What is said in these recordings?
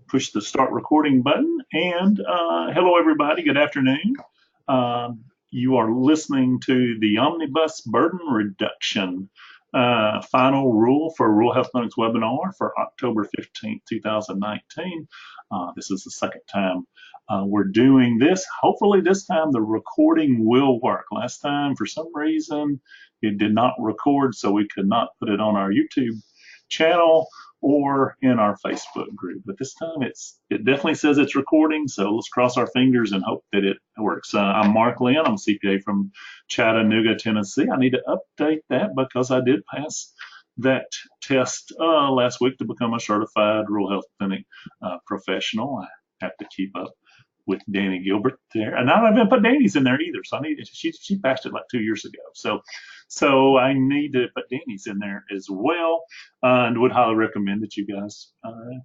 push the start recording button. And hello, everybody. Good afternoon. You are listening to the Omnibus Burden Reduction final rule for Rural Health Clinics webinar for October 15th, 2019. This is the second time we're doing this. Hopefully this time the recording will work. Last time, for some reason, it did not record, so we could not put it on our YouTube channel or in our Facebook group. But this time it definitely says it's recording, so let's cross our fingers and hope that it works. I'm Mark Lynn. I'm a CPA from Chattanooga, Tennessee. I need to update that because I did pass that test last week to become a certified rural health clinic professional. I have to keep up with Danny Gilbert there, and I haven't put Danny's in there either. So I need she passed it like 2 years ago. So I need to put Danny's in there as well, and would highly recommend that you guys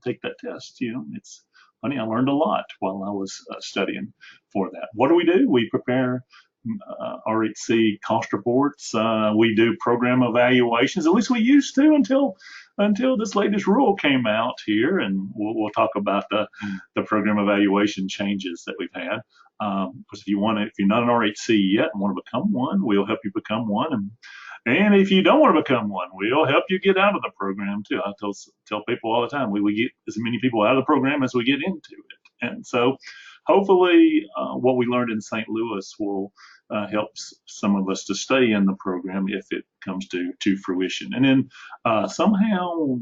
take that test. You know, it's funny, I learned a lot while I was studying for that. What do? We prepare RHC cost reports. We do program evaluations. At least we used to until this latest rule came out here, and we'll talk about the program evaluation changes that we've had. Because if you're not an RHC yet and want to become one, we'll help you become one. And if you don't want to become one, we'll help you get out of the program too. I tell people all the time, we get as many people out of the program as we get into it. And so hopefully what we learned in St. Louis will help some of us to stay in the program if it comes to fruition. And then somehow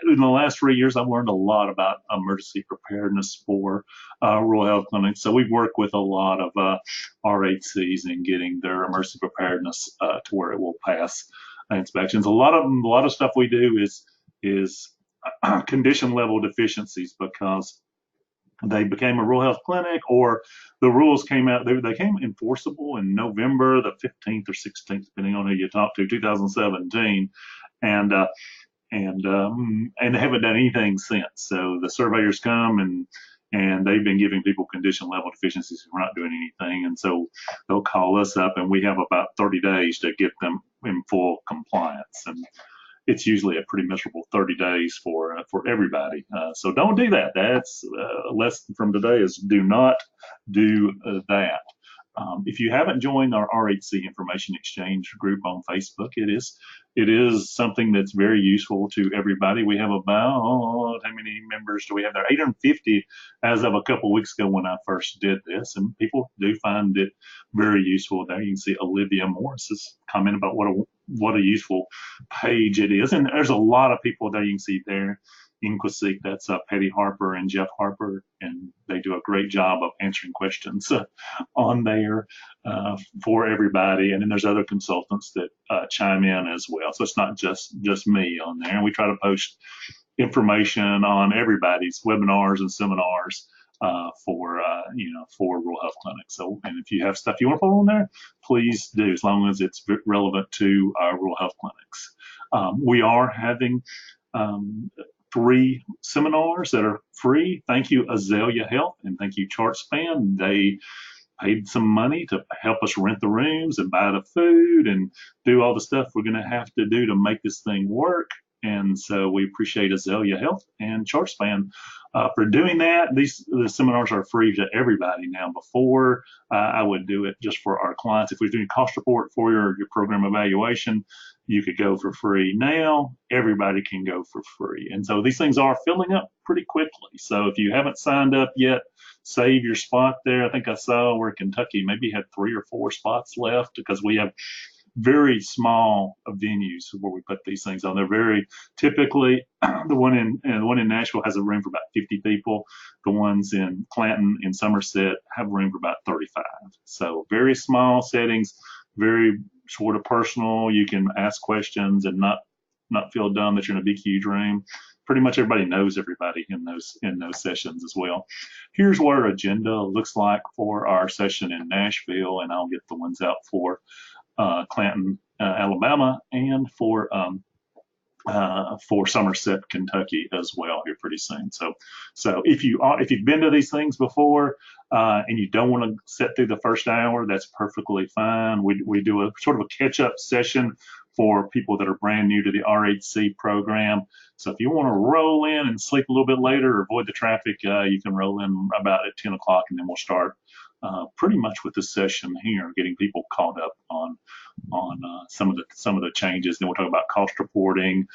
in the last 3 years, I've learned a lot about emergency preparedness for rural health clinics. So we've worked with a lot of RHCs in getting their emergency preparedness to where it will pass inspections. A lot of stuff we do is condition level deficiencies because they became a rural health clinic, or the rules came out. They came enforceable in November the 15th or 16th, depending on who you talk to, 2017, and they haven't done anything since. So the surveyors come and they've been giving people condition level deficiencies who are not doing anything, and so they'll call us up, and we have about 30 days to get them in full compliance. And it's usually a pretty miserable 30 days for everybody. So don't do that. That's lesson from today is do not do that. If you haven't joined our RHC Information Exchange group on Facebook, it is something that's very useful to everybody. We have about, how many members do we have there? 850 as of a couple of weeks ago when I first did this, and people do find it very useful there. You can see Olivia Morris's comment about what a useful page it is, and there's a lot of people there. You can see there Inquisic, that's Patty Harper and Jeff Harper, and they do a great job of answering questions on there for everybody. And then there's other consultants that chime in as well. So it's not just me on there. And we try to post information on everybody's webinars and seminars for rural health clinics. So, and if you have stuff you want to put on there, please do, as long as it's relevant to rural health clinics. We are having 3 seminars that are free. Thank you, Azalea Health, and thank you, ChartSpan. They paid some money to help us rent the rooms and buy the food and do all the stuff we're going to have to do to make this thing work. And so we appreciate Azalea Health and ChartSpan for doing that. The seminars are free to everybody now. Before, I would do it just for our clients. If we're doing a cost report for your program evaluation, you could go for free. Now, everybody can go for free. And so these things are filling up pretty quickly. So if you haven't signed up yet, save your spot there. I think I saw where Kentucky maybe had 3 or 4 spots left, because we have very small venues where we put these things on. They're very typically the one in Nashville has a room for about 50 people. The ones in Clanton and Somerset have room for about 35. So very small settings, very sort of personal. You can ask questions and not feel dumb that you're in a big huge room. Pretty much everybody knows everybody in those sessions as well. Here's what our agenda looks like for our session in Nashville, and I'll get the ones out for Clanton, Alabama, and for Somerset, Kentucky as well here pretty soon. So if you've been to these things before and you don't want to sit through the first hour, that's perfectly fine. We do a sort of a catch-up session for people that are brand new to the RHC program. So if you want to roll in and sleep a little bit later or avoid the traffic, you can roll in about at 10 o'clock, and then we'll start pretty much with this session here, getting people caught up on some of the changes. Then we'll talk about cost reporting,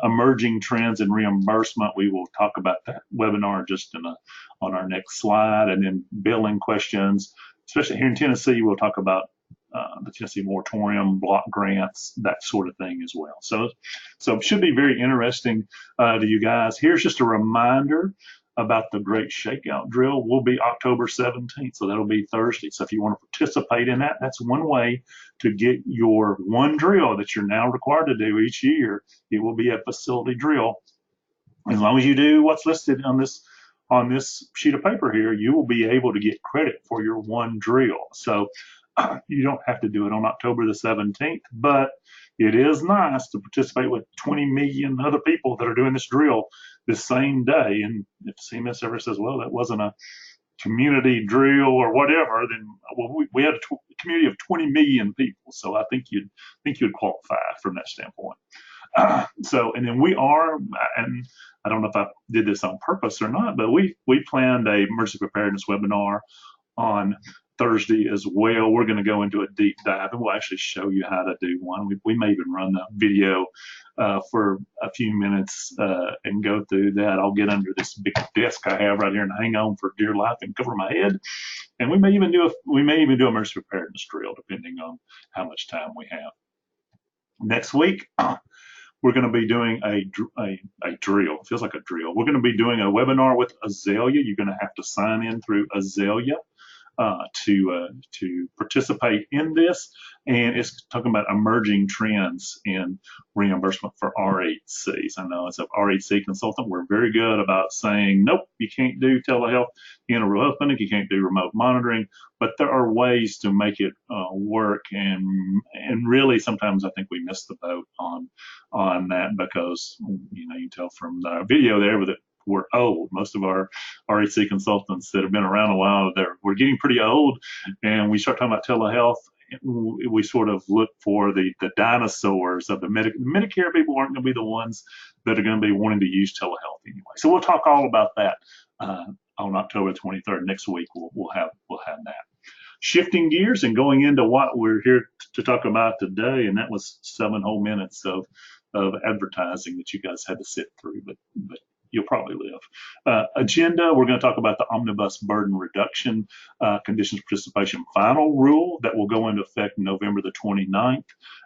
emerging trends in reimbursement. We will talk about that webinar just on our next slide, and then billing questions. Especially here in Tennessee, we'll talk about the Tennessee Moratorium, block grants, that sort of thing as well. So it should be very interesting to you guys. Here's just a reminder about the Great Shakeout Drill. Will be October 17th, so that'll be Thursday. So if you want to participate in that, that's one way to get your one drill that you're now required to do each year. It will be a facility drill. As long as you do what's listed on this sheet of paper here, you will be able to get credit for your one drill. So you don't have to do it on October the 17th, but it is nice to participate with 20 million other people that are doing this drill the same day. And if CMS ever says, well, that wasn't a community drill or whatever, then well, we had a community of 20 million people. So I think you'd qualify from that standpoint. And then we are, and I don't know if I did this on purpose or not, but we planned a emergency preparedness webinar on Thursday as well. We're going to go into a deep dive, and we'll actually show you how to do one. We may even run the video for a few minutes and go through that. I'll get under this big desk I have right here and hang on for dear life and cover my head. And we may even do a emergency preparedness drill, depending on how much time we have. Next week, we're going to be doing a drill. It feels like a drill. We're going to be doing a webinar with Azalea. You're going to have to sign in through Azalea to participate in this, and it's talking about emerging trends in reimbursement for RHCs. I know as an RHC consultant, we're very good about saying, nope, you can't do telehealth in a remote clinic, you can't do remote monitoring, but there are ways to make it work, and really sometimes I think we miss the boat on that, because you can tell from the video there that we're old. Most of our RHC consultants that have been around a while, we're getting pretty old, and we start talking about telehealth, we sort of look for the dinosaurs of the Medicare people aren't going to be the ones that are going to be wanting to use telehealth anyway. So we'll talk all about that on October 23rd. Next week we'll have that. Shifting gears and going into what we're here to talk about today, and that was 7 whole minutes of advertising that you guys had to sit through, but you'll probably live. Agenda, we're going to talk about the Omnibus Burden Reduction Conditions Participation Final Rule that will go into effect November the 29th,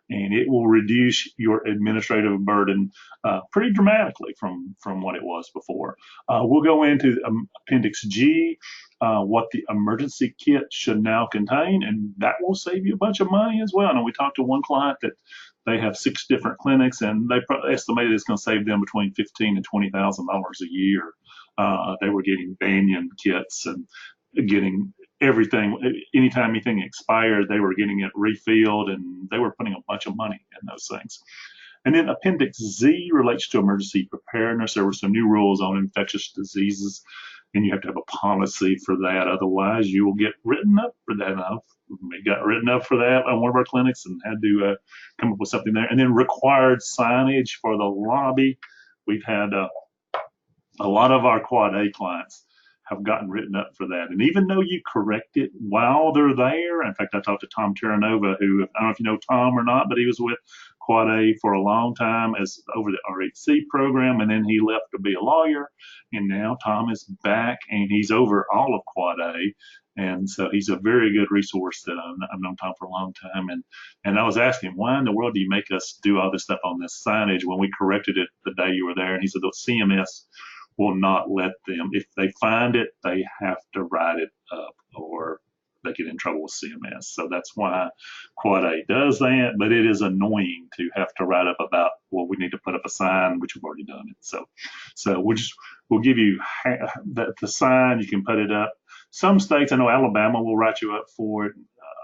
and it will reduce your administrative burden pretty dramatically from what it was before. We'll go into Appendix G, what the emergency kit should now contain, and that will save you a bunch of money as well. And we talked to one client that they have 6 different clinics, and they estimated it's going to save them between $15,000 and $20,000 a year. They were getting Banyan kits and getting everything. Anytime anything expired, they were getting it refilled, and they were putting a bunch of money in those things. And then Appendix Z relates to emergency preparedness. There were some new rules on infectious diseases, and you have to have a policy for that. Otherwise, you will get written up for that. We got written up for that on one of our clinics and had to come up with something there. And then required signage for the lobby. We've had a lot of our Quad A clients have gotten written up for that. And even though you correct it while they're there, in fact, I talked to Tom Terranova, who, I don't know if you know Tom or not, but he was with Quad A for a long time as over the RHC program, and then he left to be a lawyer. And now Tom is back, and he's over all of Quad A. And so he's a very good resource that I've known Tom for a long time. And I was asking him, why in the world do you make us do all this stuff on this signage when we corrected it the day you were there? And he said, the CMS will not let them. If they find it, they have to write it up or they get in trouble with CMS. So that's why Quad A does that, but it is annoying to have to write up about, well, we need to put up a sign, which we've already done it. So we'll give you the sign, you can put it up. Some states, I know Alabama will write you up for it.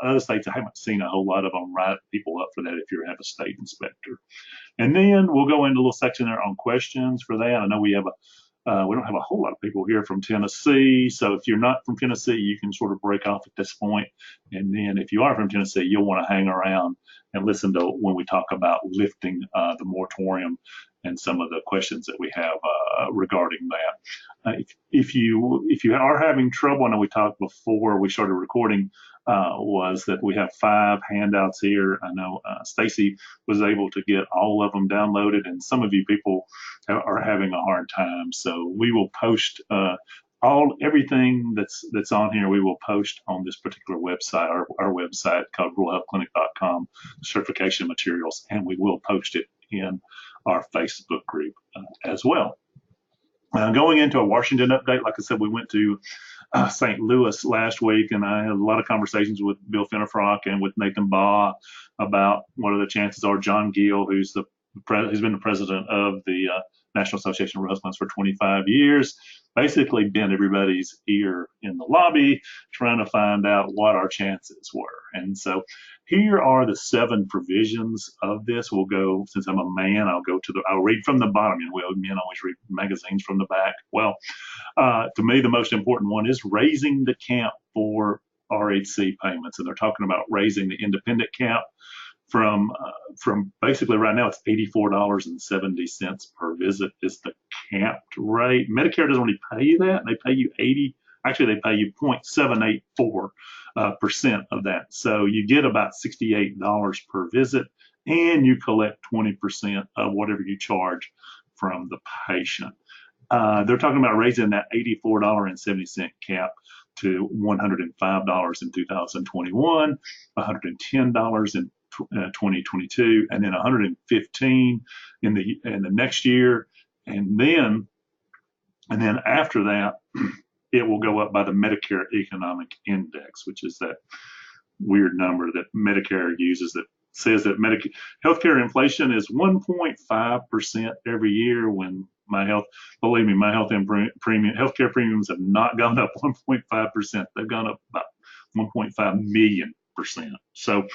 Other states, I haven't seen a whole lot of them write people up for that if you have a state inspector. And then we'll go into a little section there on questions for that. I know we have We don't have a whole lot of people here from Tennessee. So if you're not from Tennessee, you can sort of break off at this point. And then if you are from Tennessee, you'll want to hang around and listen to when we talk about lifting the moratorium and some of the questions that we have regarding that. If you are having trouble, I know we talked before we started recording, was that we have 5 handouts here. I know Stacy was able to get all of them downloaded, and some of you people are having a hard time. So we will post everything that's on here. We will post on this particular website, our website called ruralhealthclinic.com, certification materials, and we will post it in our Facebook group as well. Going into a Washington update, like I said, we went to St. Louis last week, and I had a lot of conversations with Bill Finnefrock and with Nathan Baugh about what are the chances are. John Gill, who's been the president of the National Association of Rural Health Clinics for 25 years, basically bent everybody's ear in the lobby trying to find out what our chances were. And so here are the 7 provisions of this. We'll go, since I'm a man, I'll read from the bottom. You know, men always read magazines from the back. Well, to me, the most important one is raising the cap for RHC payments. And they're talking about raising the independent cap from basically right now it's $84.70 per visit is the capped rate. Medicare doesn't really pay you that. They pay you they pay you 0.784% of that. So you get about $68 per visit, and you collect 20% of whatever you charge from the patient. They're talking about raising that $84.70 cap to $105 in 2021, $110 in 2022, and then 115 in the next year, and then after that, it will go up by the Medicare Economic Index, which is that weird number that Medicare uses that says that healthcare inflation is 1.5% every year. When believe me, my healthcare premiums have not gone up 1.5%. They've gone up about 1.5 million%. So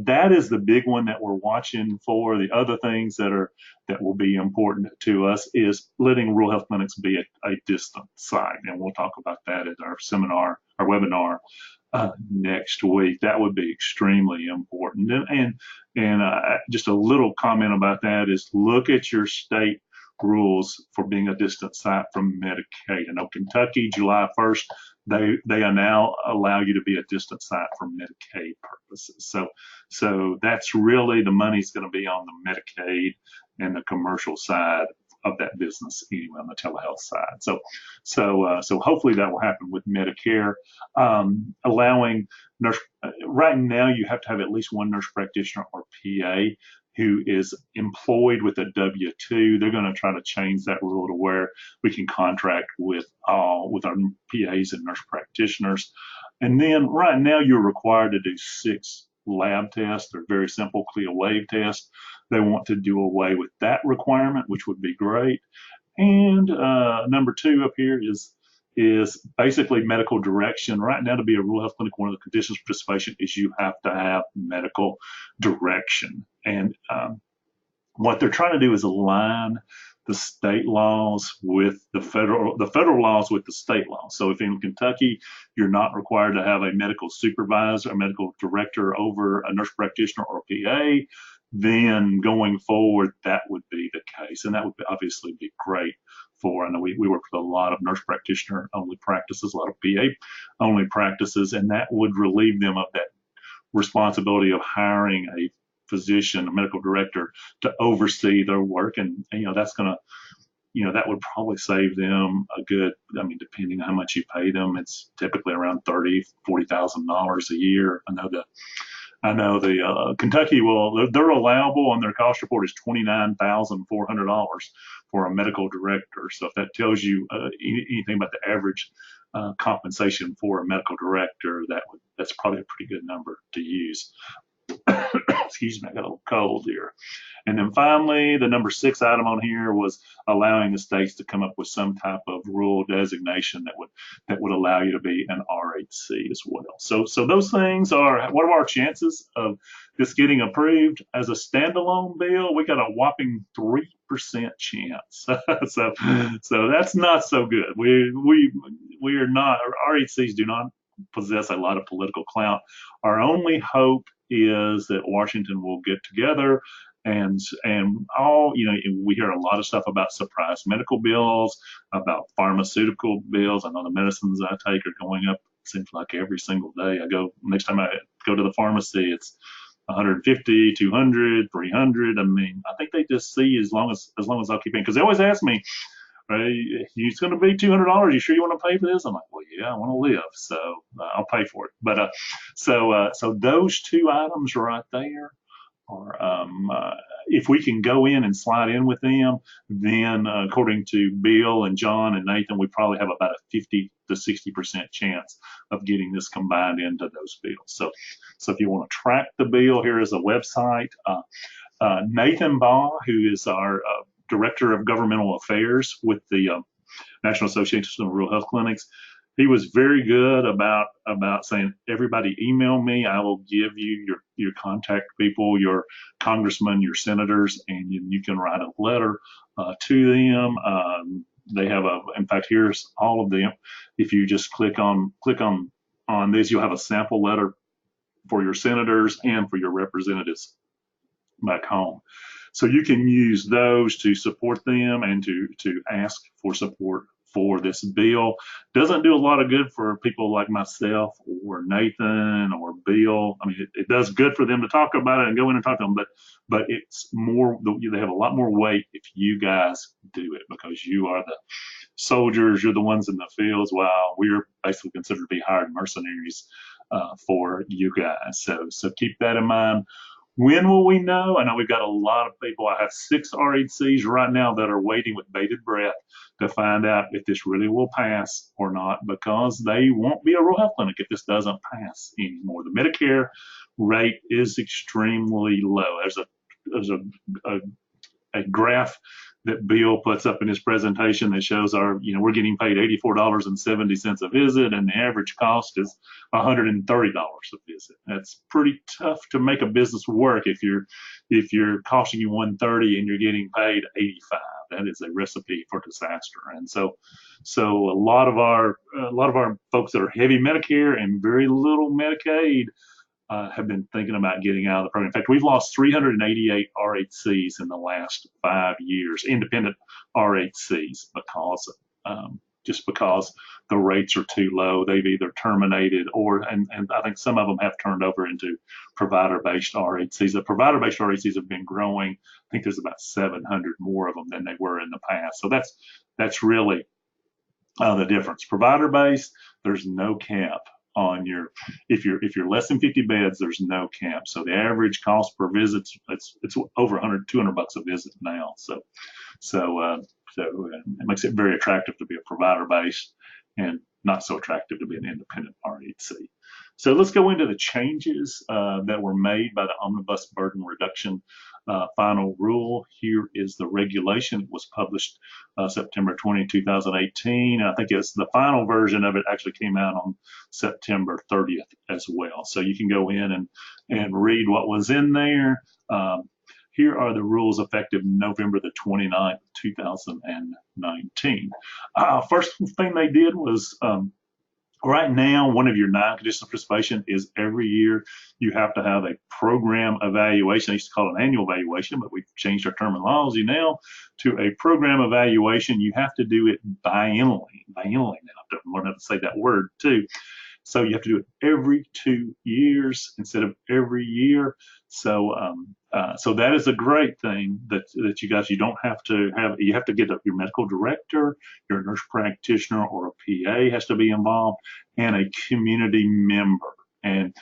that is the big one that we're watching for. The other things that will be important to us is letting rural health clinics be a distant site, and we'll talk about that at our webinar next week. That would be extremely important. And just a little comment about that is look at your state rules for being a distant site from Medicaid. I know Kentucky, July 1st, they now allow you to be a distant site for Medicaid purposes. So that's really, the money's going to be on the Medicaid and the commercial side of that business anyway, on the telehealth side. So hopefully that will happen with Medicare. Allowing right now you have to have at least one nurse practitioner or PA who is employed with a W-2. They're going to try to change that rule to where we can contract with our PAs and nurse practitioners. And then right now you're required to do 6 lab tests. They're very simple CLIA wave tests. They want to do away with that requirement, which would be great. And number 2 up here is basically medical direction. Right now, to be a rural health clinic, one of the conditions of participation is you have to have medical direction. And what they're trying to do is align the state laws with the federal laws with the state laws. So if in Kentucky you're not required to have a medical supervisor, a medical director over a nurse practitioner or PA, then going forward that would be the case, and that would obviously be great. I know we work with a lot of nurse practitioner only practices, a lot of PA only practices, and that would relieve them of that responsibility of hiring a physician, a medical director, to oversee their work. And that's going to, that would probably save them a good, depending on how much you pay them, it's typically around $30,000-$40,000 a year. I know the Kentucky they're allowable on their cost report is $29,400 for a medical director. So if that tells you anything about the average compensation for a medical director, that's probably a pretty good number to use. Excuse me, I got a little cold here. And then finally, the number 6 item on here was allowing the states to come up with some type of rural designation that would allow you to be an RHC as well. So those things are, what are our chances of this getting approved as a standalone bill? We got a whopping 3% chance. So that's not so good. We are not, our RHCs do not possess a lot of political clout. Our only hope is that Washington will get together and all, we hear a lot of stuff about surprise medical bills, about pharmaceutical bills. I know the medicines I take are going up, seems like every single day. Next time I go to the pharmacy, it's 150, 200, 300. I mean, I think they just see as long as I'll keep in, because they always ask me, it's going to be $200. You sure you want to pay for this? I'm like, well, yeah, I want to live, so I'll pay for it. But so those two items right there are, if we can go in and slide in with them, then according to Bill and John and Nathan, we probably have about a 50 to 60% chance of getting this combined into those bills. So if you want to track the bill, here is a website. Nathan Baugh, who is our Director of Governmental Affairs with the National Association of Rural Health Clinics, he was very good about saying, everybody email me. I will give you your contact people, your congressmen, your senators, and you can write a letter to them. They have in fact, here's all of them. If you just click on this, you'll have a sample letter for your senators and for your representatives back home. So you can use those to support them and to ask for support for this bill. Doesn't do a lot of good for people like myself or Nathan or Bill. I mean, it does good for them to talk about it and go in and talk to them, but it's more, they have a lot more weight if you guys do it, because you are the soldiers, you're the ones in the fields, while we're basically considered to be hired mercenaries for you guys. So keep that in mind. When will we know? I know we've got a lot of people. I have 6 RHCs right now that are waiting with bated breath to find out if this really will pass or not, because they won't be a rural health clinic if this doesn't pass anymore. The Medicare rate is extremely low. There's a graph that Bill puts up in his presentation that shows we're getting paid $84.70 a visit, and the average cost is $130 a visit. That's pretty tough to make a business work if you're costing you $130 and you're getting paid $85. That is a recipe for disaster. And so a lot of our folks that are heavy Medicare and very little Medicaid have been thinking about getting out of the program. In fact, we've lost 388 RHCs in the last 5 years, independent RHCs, just because the rates are too low. They've either terminated and I think some of them have turned over into provider-based RHCs. The provider-based RHCs have been growing. I think there's about 700 more of them than they were in the past. So that's really the difference. Provider-based, there's no cap on if you're less than 50 beds, there's no cap. So the average cost per visit, it's over $200 a visit now. So it makes it very attractive to be a provider based and not so attractive to be an independent RHC. So let's go into the changes that were made by the Omnibus Burden Reduction final rule. Here is the regulation. It was published September 20, 2018. I think the final version of it actually came out on September 30th as well. So you can go in and read what was in there. Here are the rules effective November the 29th, 2019. First thing they did was right now, one of your 9 conditions of participation is every year you have to have a program evaluation. I used to call it an annual evaluation, but we've changed our terminology now to a program evaluation. You have to do it biennially. Biennially now. I have to learn how to say that word too. So you have to do it every 2 years instead of every year. So that is a great thing that you don't have to have. You have to get your medical director, your nurse practitioner, or a PA has to be involved, and a community member. And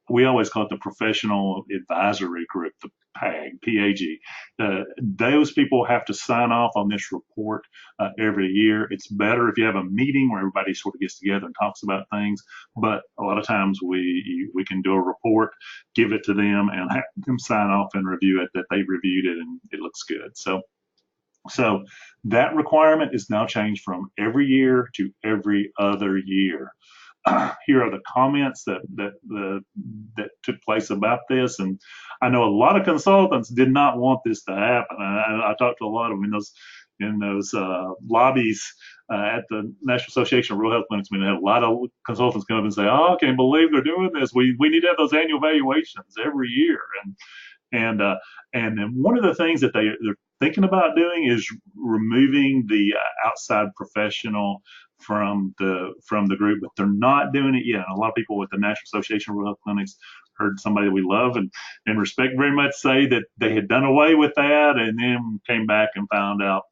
we always call it the Professional Advisory Group, the PAG. Those people have to sign off on this report every year. It's better if you have a meeting where everybody sort of gets together and talks about things, but a lot of times we can do a report, give it to them, and have them sign off and review it, that they've reviewed it and it looks good. So that requirement is now changed from every year to every other year. Here are the comments that took place about this, and I know a lot of consultants did not want this to happen. I talked to a lot of them in those lobbies at the National Association of Rural Health Clinics. I mean, they had a lot of consultants come up and say, "Oh, I can't believe they're doing this. We need to have those annual valuations every year." And then one of the things that they're thinking about doing is removing the outside professional from the group, but they're not doing it yet. And a lot of people with the National Association of Rural Health Clinics heard somebody that we love and respect very much say that they had done away with that, and then came back and found out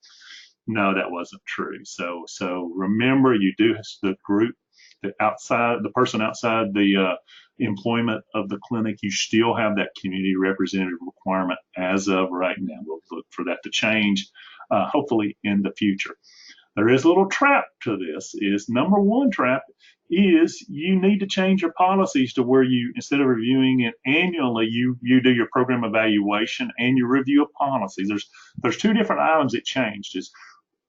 no, that wasn't true. So remember, you do the group, the person outside the employment of the clinic, you still have that community representative requirement as of right now. We'll look for that to change, hopefully in the future. There is a little trap to this. Is number one trap is you need to change your policies to where you, instead of reviewing it annually, you do your program evaluation and your review of policies. There's two different items that changed. Is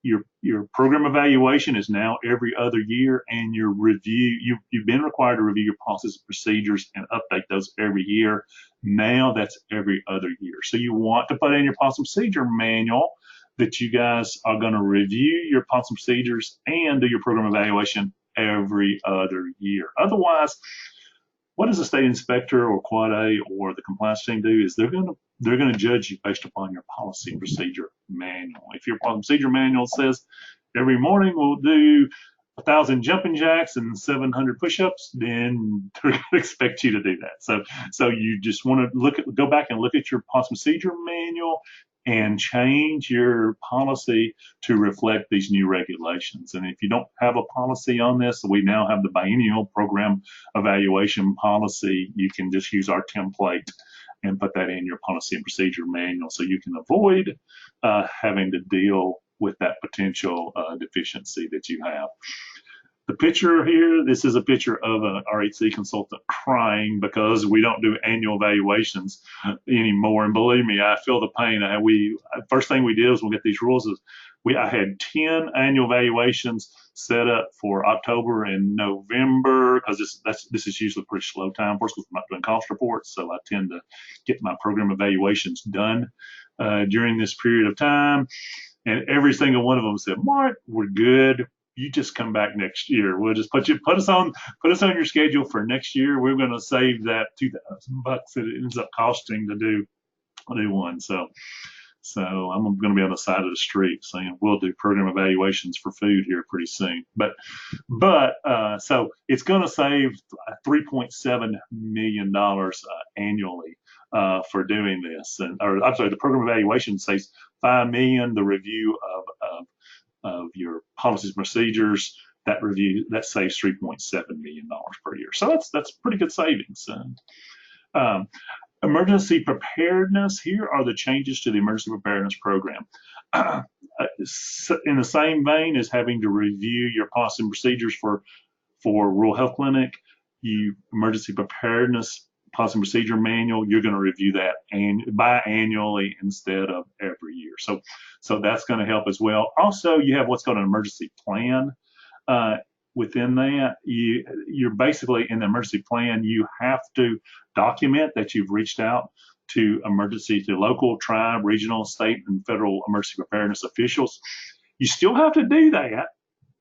your program evaluation is now every other year, and your review, you've been required to review your policies and procedures and update those every year. Now that's every other year. So you want to put in your policy and procedure manual that you guys are going to review your policy and procedures and do your program evaluation every other year. Otherwise, what does the state inspector or Quad A or the compliance team do is they're going to judge you based upon your policy and procedure manual. If your policy and procedure manual says every morning we'll do 1,000 jumping jacks and 700 push-ups, then they're going to expect you to do that. So you just want to go back and look at your policy and procedure manual and change your policy to reflect these new regulations. And if you don't have a policy on this, we now have the biennial program evaluation policy. You can just use our template and put that in your policy and procedure manual so you can avoid having to deal with that potential deficiency that you have. The picture here, this is a picture of an RHC consultant crying because we don't do annual evaluations anymore. And believe me, I feel the pain. First thing we did was we get these rules. I had 10 annual evaluations set up for October and November, because this is usually a pretty slow time for us because we're not doing cost reports. So I tend to get my program evaluations done during this period of time. And every single one of them said, "Mark, we're good. You just come back next year. We'll just put us on your schedule for next year. We're going to save that $2,000 that it ends up costing to do one." So I'm going to be on the side of the street saying we'll do program evaluations for food here pretty soon. But so it's going to save $3.7 million annually for doing this. Or I'm sorry, the program evaluation saves $5 million. The review of your policies and procedures, that saves $3.7 million per year. So that's pretty good savings. Emergency preparedness. Here are the changes to the emergency preparedness program. In the same vein as having to review your policy and procedures for rural health clinic, emergency preparedness policy and procedure manual, you're going to review that biannually instead of every year. So that's going to help as well. Also, you have what's called an emergency plan. Within that, you're basically in the emergency plan, you have to document that you've reached out to local, tribe, regional, state, and federal emergency preparedness officials. You still have to do that.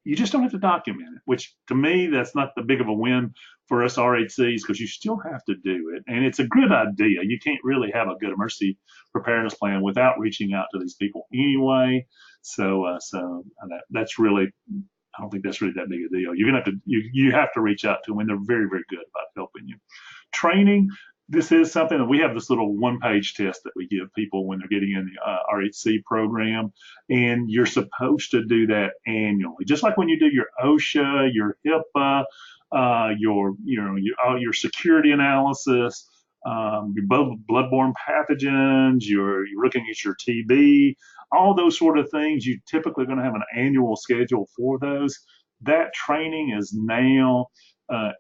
You just don't have to document it, which to me, that's not the big of a win for us RHCs, because you still have to do it. And it's a good idea. You can't really have a good emergency preparedness plan without reaching out to these people anyway. So that's really, I don't think that's really that big a deal. You're gonna have to you have to reach out to them, and they're very, very good about helping you. Training. This is something that we have this little one-page test that we give people when they're getting in the RHC program, and you're supposed to do that annually, just like when you do your OSHA, your HIPAA, your security analysis, your bloodborne pathogens, you're looking at your TB, all those sort of things. You typically going to have an annual schedule for those. That training is now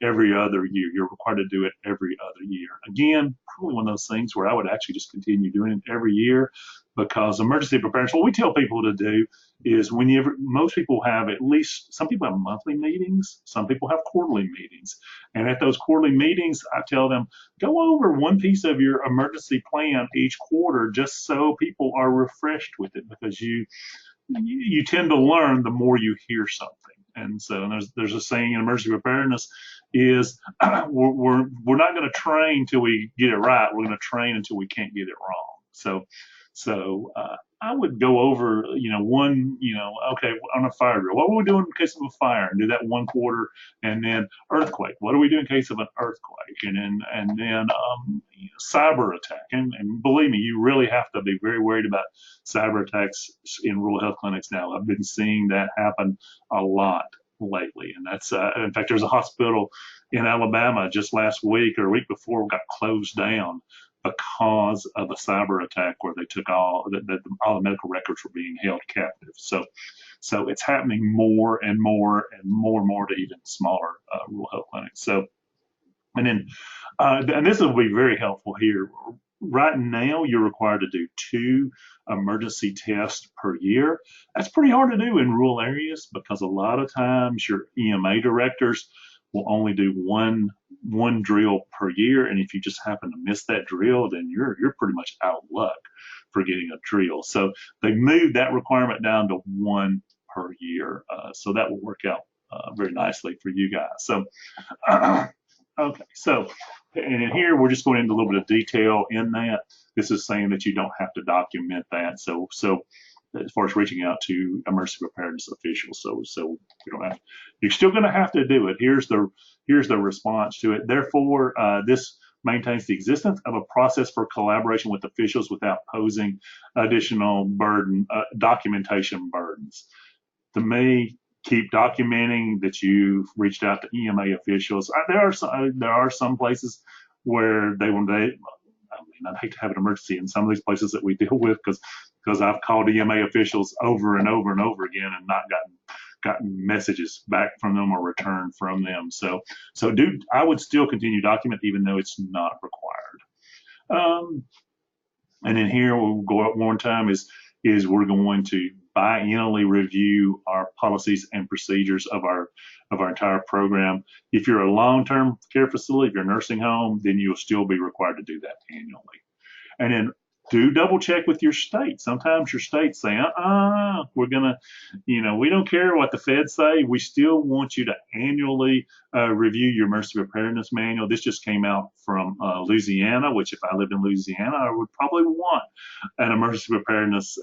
every other year. You're required to do it every other year. Again, probably one of those things where I would actually just continue doing it every year, because emergency preparedness, what we tell people to do is most people have at least, some people have monthly meetings, some people have quarterly meetings. And at those quarterly meetings, I tell them, go over one piece of your emergency plan each quarter, just so people are refreshed with it, because you tend to learn the more you hear something. And so there's a saying in emergency preparedness is we're not going to train till we get it right. We're going to train until we can't get it wrong. So I would go over, okay, on a fire drill, what are we doing in case of a fire? And do that one quarter. And then earthquake, what do we do in case of an earthquake? And then cyber attack. And believe me, you really have to be very worried about cyber attacks in rural health clinics now. I've been seeing that happen a lot lately. And that's, in fact, there's a hospital in Alabama just last week or a week before got closed down because of a cyber attack where they took all the medical records were being held captive. So it's happening more and more to even smaller rural health clinics. So, and then, and this will be very helpful here. Right now, you're required to do 2 emergency tests per year. That's pretty hard to do in rural areas, because a lot of times your EMA directors will only do one drill per year, and if you just happen to miss that drill, then you're pretty much out of luck for getting a drill. So they moved that requirement down to 1 per year, so that will work out very nicely for you guys. So okay, so and in here we're just going into a little bit of detail in that. This is saying that you don't have to document that. So as far as reaching out to emergency preparedness officials, so we don't have. You're still going to have to do it. Here's the response to it. Therefore, this maintains the existence of a process for collaboration with officials without posing additional documentation burdens. To me, keep documenting that you've reached out to EMA officials. There are some places where I'd hate to have an emergency in some of these places that we deal with, because I've called EMA officials over and over and over again and not gotten messages back from them or returned from them. So I would still continue to document even though it's not required. And then here we'll go up one time is we're going to biannually review our policies and procedures of our entire program. If you're a long-term care facility, if you're a nursing home, then you'll still be required to do that annually. And then do double check with your state. Sometimes your states say, we're gonna, we don't care what the feds say. We still want you to annually review your emergency preparedness manual. This just came out from Louisiana, which if I lived in Louisiana, I would probably want an emergency preparedness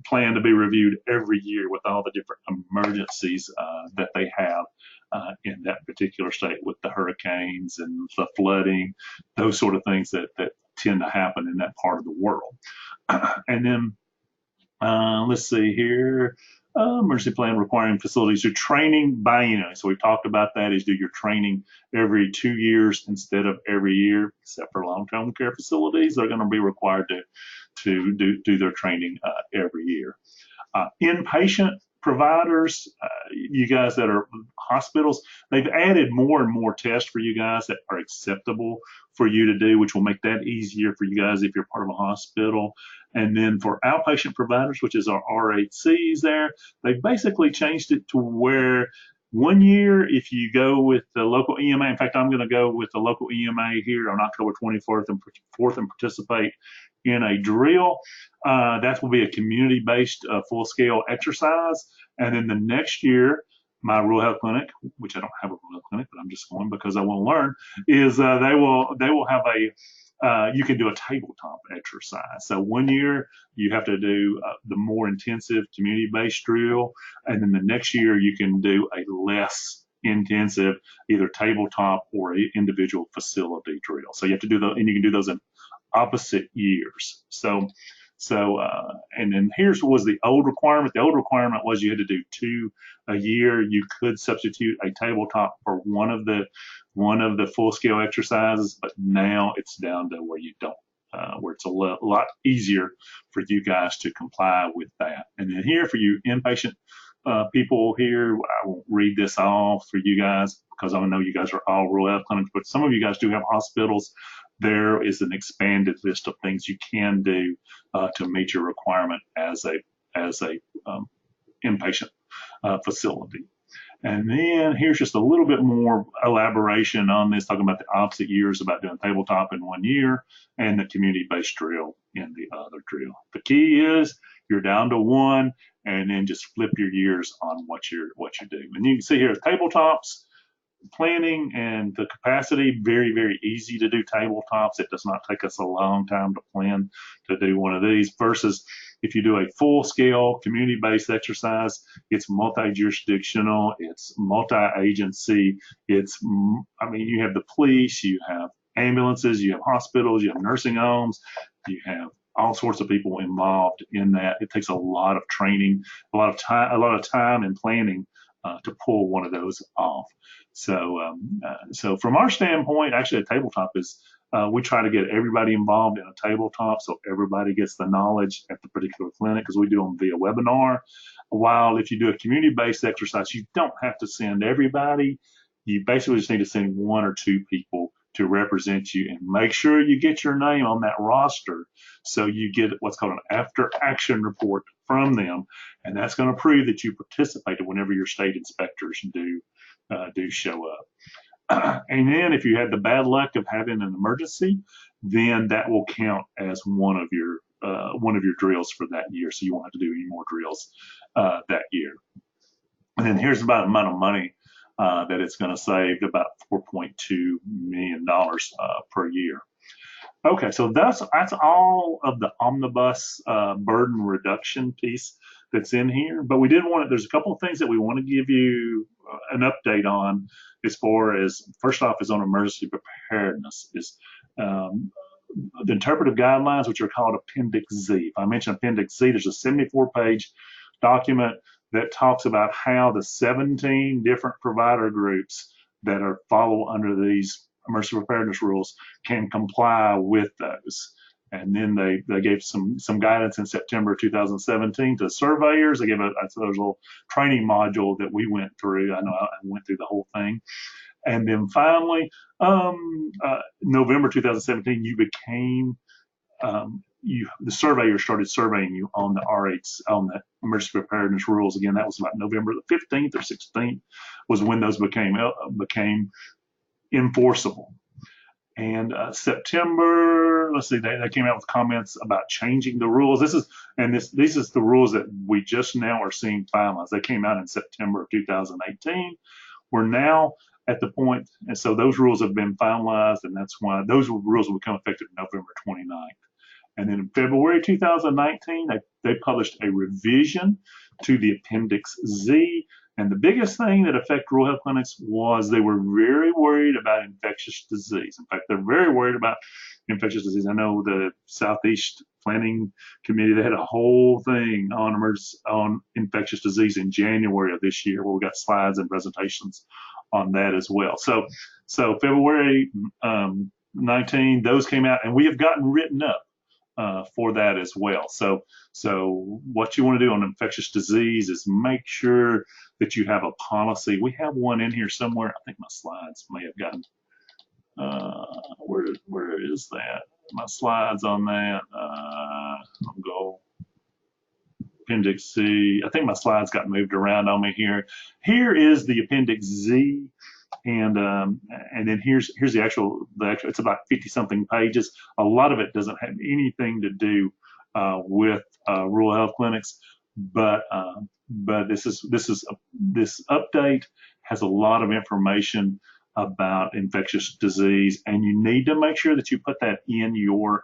plan to be reviewed every year with all the different emergencies that they have in that particular state, with the hurricanes and the flooding, those sort of things that tend to happen in that part of the world. And then let's see here, emergency plan requiring facilities do training biannually. So we've talked about that, is do your training every 2 years instead of every year, except for long-term care facilities. They're going to be required to do their training every year. Inpatient providers, you guys that are hospitals, they've added more and more tests for you guys that are acceptable for you to do, which will make that easier for you guys if you're part of a hospital. And then for outpatient providers, which is our RHCs there, they've basically changed it to where 1 year, if you go with the local EMA, in fact, I'm going to go with the local EMA here on October 24th and 4th and participate in a drill. That will be a community-based full-scale exercise. And then the next year, my rural health clinic, which I don't have a rural health clinic, but I'm just going because I want to learn, is they will have you can do a tabletop exercise. So 1 year you have to do the more intensive community-based drill, and then the next year you can do a less intensive either tabletop or a individual facility drill. So you have to do and you can do those in opposite years. And then here's was the old requirement. The old requirement was you had to do 2 a year. You could substitute a tabletop for one of the full-scale exercises, but now it's down to where you don't, where it's a lot easier for you guys to comply with that. And then here for you inpatient people here. I won't read this all for you guys because I know you guys are all rural health clinics, but some of you guys do have hospitals. There is an expanded list of things you can do to meet your requirement as a inpatient facility. And then here's just a little bit more elaboration on this, talking about the opposite years, about doing tabletop in 1 year and the community-based drill in the other drill. The key is you're down to 1, and then just flip your years on what you do. And you can see here tabletops, planning and the capacity, very, very easy to do tabletops. It does not take us a long time to plan to do one of these versus if you do a full-scale community-based exercise, it's multi-jurisdictional, it's multi-agency, you have the police, you have ambulances, you have hospitals, you have nursing homes, you have all sorts of people involved in that. It takes a lot of training, a lot of time and planning to pull one of those off. So from our standpoint, actually a tabletop is, we try to get everybody involved in a tabletop so everybody gets the knowledge at the particular clinic because we do them via webinar. While if you do a community-based exercise, you don't have to send everybody. You basically just need to send 1 or 2 people to represent you and make sure you get your name on that roster so you get what's called an after action report from them. And that's going to prove that you participated whenever your state inspectors do show up. And then if you had the bad luck of having an emergency, then that will count as one of your drills for that year. So you won't have to do any more drills that year. And then here's about the amount of money that it's going to save, about $4.2 million per year. Okay, so that's all of the omnibus burden reduction piece that's in here. But we did there's a couple of things that we want to give you an update on as far as, first off, is on emergency preparedness, is the interpretive guidelines, which are called Appendix Z. If I mention Appendix Z, there's a 74-page document that talks about how the 17 different provider groups that follow under these emergency preparedness rules can comply with those. And then they gave some guidance in September 2017 to surveyors. They gave a little training module that we went through. I know I went through the whole thing. And then finally, November 2017, you became the surveyor started surveying you on the on the emergency preparedness rules. Again, that was about November the 15th or 16th was when those became enforceable. And September, let's see, they came out with comments about changing the rules. This is the rules that we just now are seeing finalized. They came out in September of 2018. We're now at the point, and so those rules have been finalized, and that's why those rules will become effective November 29th. And then in February 2019, they published a revision to the Appendix Z. And the biggest thing that affected rural health clinics was they were very worried about infectious disease. In fact, they're very worried about infectious disease. I know the Southeast Planning Committee, they had a whole thing on infectious disease in January of this year, where we got slides and presentations on that as well. So February 19, those came out, and we have gotten written up for that as well. So what you want to do on infectious disease is make sure that you have a policy. We have one in here somewhere. I think my slides may have gotten, where is that? My slides on that, I'll go Appendix Z. I think my slides got moved around on me here. Here is the Appendix Z. And then here's the actual, it's about 50-something pages. A lot of it doesn't have anything to do with rural health clinics, but this update has a lot of information about infectious disease, and you need to make sure that you put that in your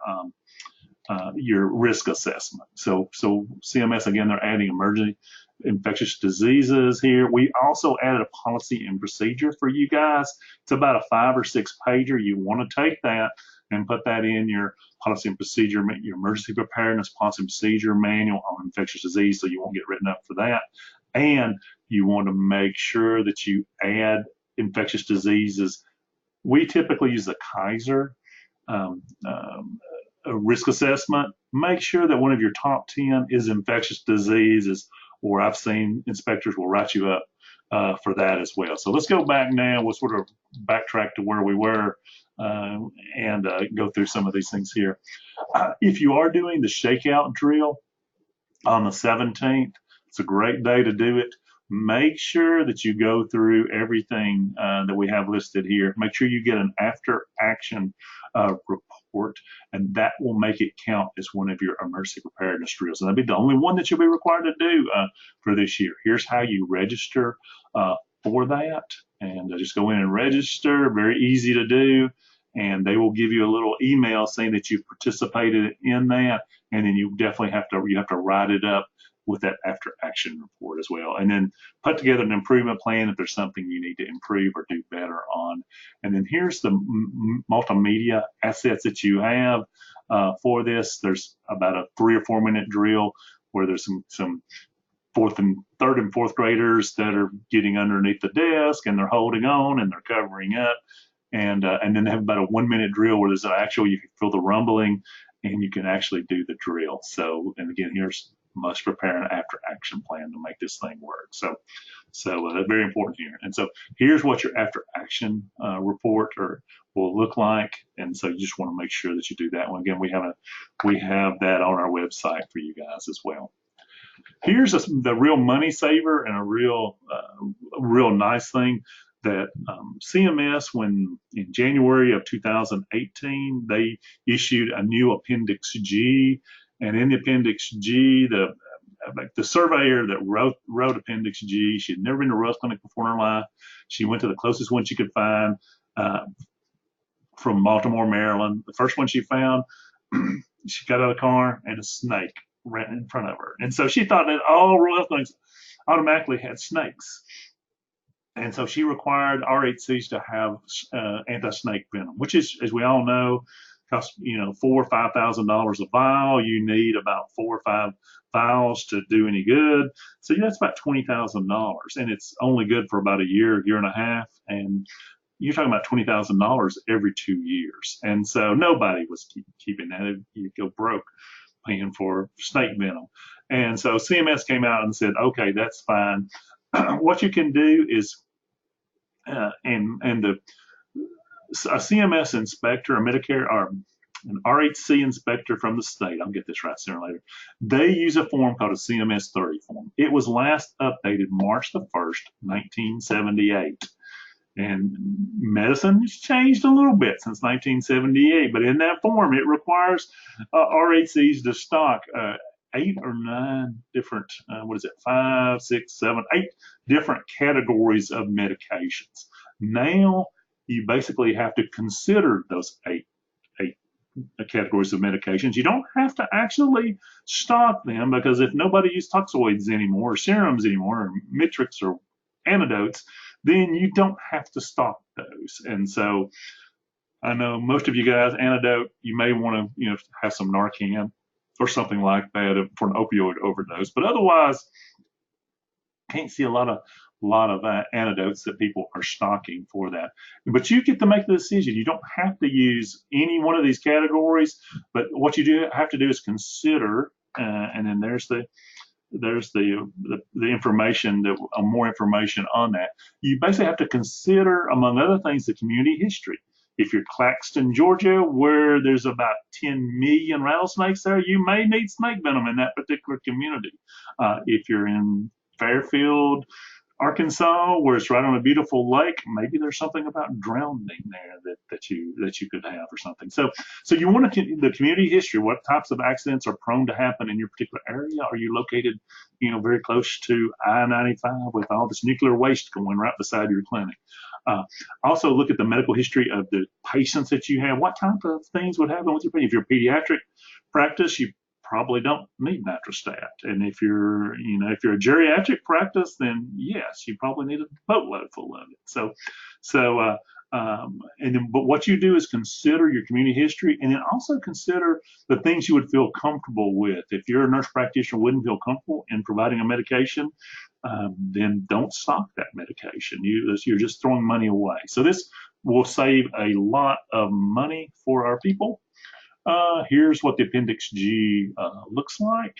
risk assessment. So CMS, again, they're adding emergency infectious diseases here. We also added a policy and procedure for you guys. It's about a 5 or 6 pager. You want to take that and put that in your policy and procedure, your emergency preparedness policy and procedure manual on infectious disease, so you won't get written up for that. And you want to make sure that you add infectious diseases. We typically use the Kaiser risk assessment. Make sure that one of your top 10 is infectious diseases or I've seen inspectors will write you up for that as well. So let's go back now. We'll sort of backtrack to where we were and go through some of these things here. If you are doing the shakeout drill on the 17th, it's a great day to do it. Make sure that you go through everything that we have listed here. Make sure you get an after action report, and that will make it count as one of your emergency preparedness drills. And that'll be the only one that you'll be required to do for this year. Here's how you register for that. And just go in and register, very easy to do. And they will give you a little email saying that you've participated in that. And then you definitely have to write it up with that after action report as well. And then put together an improvement plan if there's something you need to improve or do better on. And then here's the multimedia assets that you have for this. There's about a 3 or 4 minute drill where there's some third and fourth graders that are getting underneath the desk and they're holding on and they're covering up. And then they have about a 1 minute drill where there's you can feel the rumbling and you can actually do the drill. So, and again, here's must prepare an after action plan to make this thing work. So that's very important here. And so here's what your after action report will look like. And so you just want to make sure that you do that one. Again, we have that on our website for you guys as well. Here's the real money saver and a real nice thing that CMS, when in January of 2018, they issued a new Appendix G. And in the Appendix G, the surveyor that wrote Appendix G, she had never been to a Russ clinic before in her life. She went to the closest one she could find from Baltimore, Maryland. The first one she found, she got out of the car and a snake ran in front of her. And so she thought that all rural health clinics automatically had snakes. And so she required RHCs to have anti-snake venom, which is, as we all know, costs $4,000 or $5,000 a vial. You need about 4 or 5 vials to do any good. So that's about $20,000, and it's only good for about a year and a half. And you're talking about $20,000 every 2 years. And so nobody was keeping that. You go broke paying for snake venom. And so CMS came out and said, okay, that's fine. What you can do is, a CMS inspector, a Medicare, or an RHC inspector from the state, I'll get this right sooner or later, they use a form called a CMS 30 form. It was last updated March the 1st, 1978. And medicine has changed a little bit since 1978, but in that form, it requires RHCs to stock 8 or 9 different, 5, 6, 7, 8 different categories of medications. Now, you basically have to consider those eight categories of medications. You don't have to actually stock them, because if nobody uses toxoids anymore, or serums anymore, or Mitrix or antidotes, then you don't have to stock those. And so I know most of you guys, antidote, you may want to have some Narcan or something like that for an opioid overdose, but otherwise can't see a lot of antidotes that people are stocking for that. But you get to make the decision. You don't have to use any one of these categories, but what you do have to do is consider, and then there's the information, more information on that. You basically have to consider, among other things, the community history. If you're Claxton, Georgia, where there's about 10 million rattlesnakes there, you may need snake venom in that particular community. If you're in Fairfield, Arkansas, where it's right on a beautiful lake, maybe there's something about drowning there that you could have or something. So you want the community history. What types of accidents are prone to happen in your particular area? Are you located, very close to I-95 with all this nuclear waste going right beside your clinic? Also look at the medical history of the patients that you have. What type of things would happen with your patient? If you're a pediatric practice, you probably don't need nitrostat. And if you're a geriatric practice, then yes, you probably need a boatload full of it. But what you do is consider your community history, and then also consider the things you would feel comfortable with. If you're a nurse practitioner wouldn't feel comfortable in providing a medication, then don't stock that medication. You're just throwing money away. So this will save a lot of money for our people. Here's what the Appendix G looks like.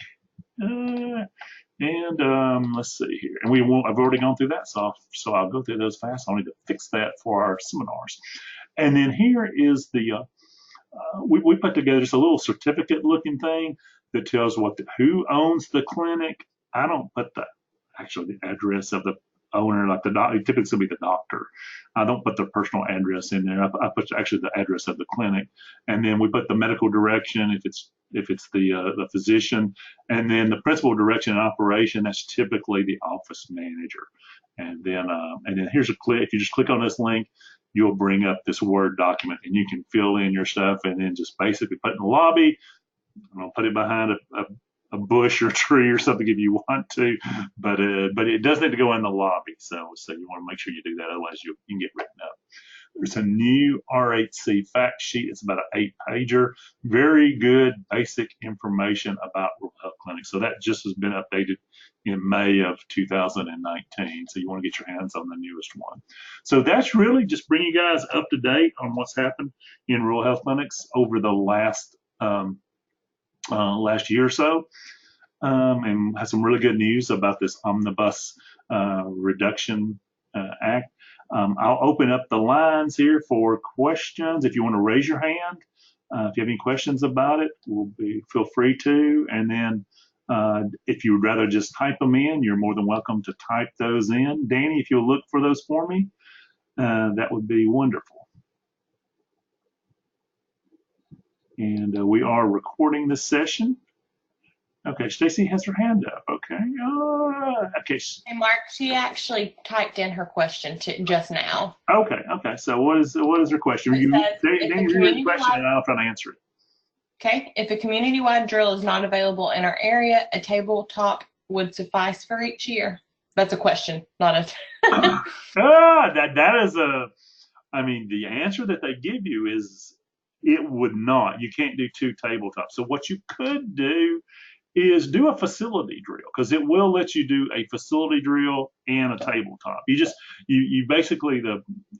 And let's see here. And I've already gone through that, so I'll go through those fast. I'll need to fix that for our seminars. And then here is we put together just a little certificate looking thing that tells who owns the clinic. I don't put the address of the owner, like it typically will be the doctor. I don't put the personal address in there. I put actually the address of the clinic, and then we put the medical direction if it's the physician, and then the principal direction and operation. That's typically the office manager, and then here's a click. If you just click on this link, you'll bring up this Word document, and you can fill in your stuff, and then just basically put it in the lobby. I'm gonna put it behind a bush or tree or something if you want to, but it does need to go in the lobby. So you want to make sure you do that, otherwise you can get written up. There's a new RHC fact sheet. It's about an 8-pager. Very good basic information about rural health clinics. So that just has been updated in May of 2019. So you want to get your hands on the newest one. So that's really just bring you guys up to date on what's happened in rural health clinics over the last year or so, and has some really good news about this Omnibus Reduction Act. I'll open up the lines here for questions. If you want to raise your hand, if you have any questions about it, feel free to. And then if you would rather just type them in, you're more than welcome to type those in. Danny, if you'll look for those for me, that would be wonderful. And we are recording this session. Okay, Stacy has her hand up. Okay. Okay. Hey, Mark, she actually typed in her question just now. Okay. So what is her question? You read the question and I'll try to answer it. Okay. If a community-wide drill is not available in our area, a tabletop would suffice for each year. That's a question, not a. That is the answer that they give you is it would not. You can't do 2 tabletops. So what you could do is do a facility drill, because it will let you do a facility drill and a tabletop. You basically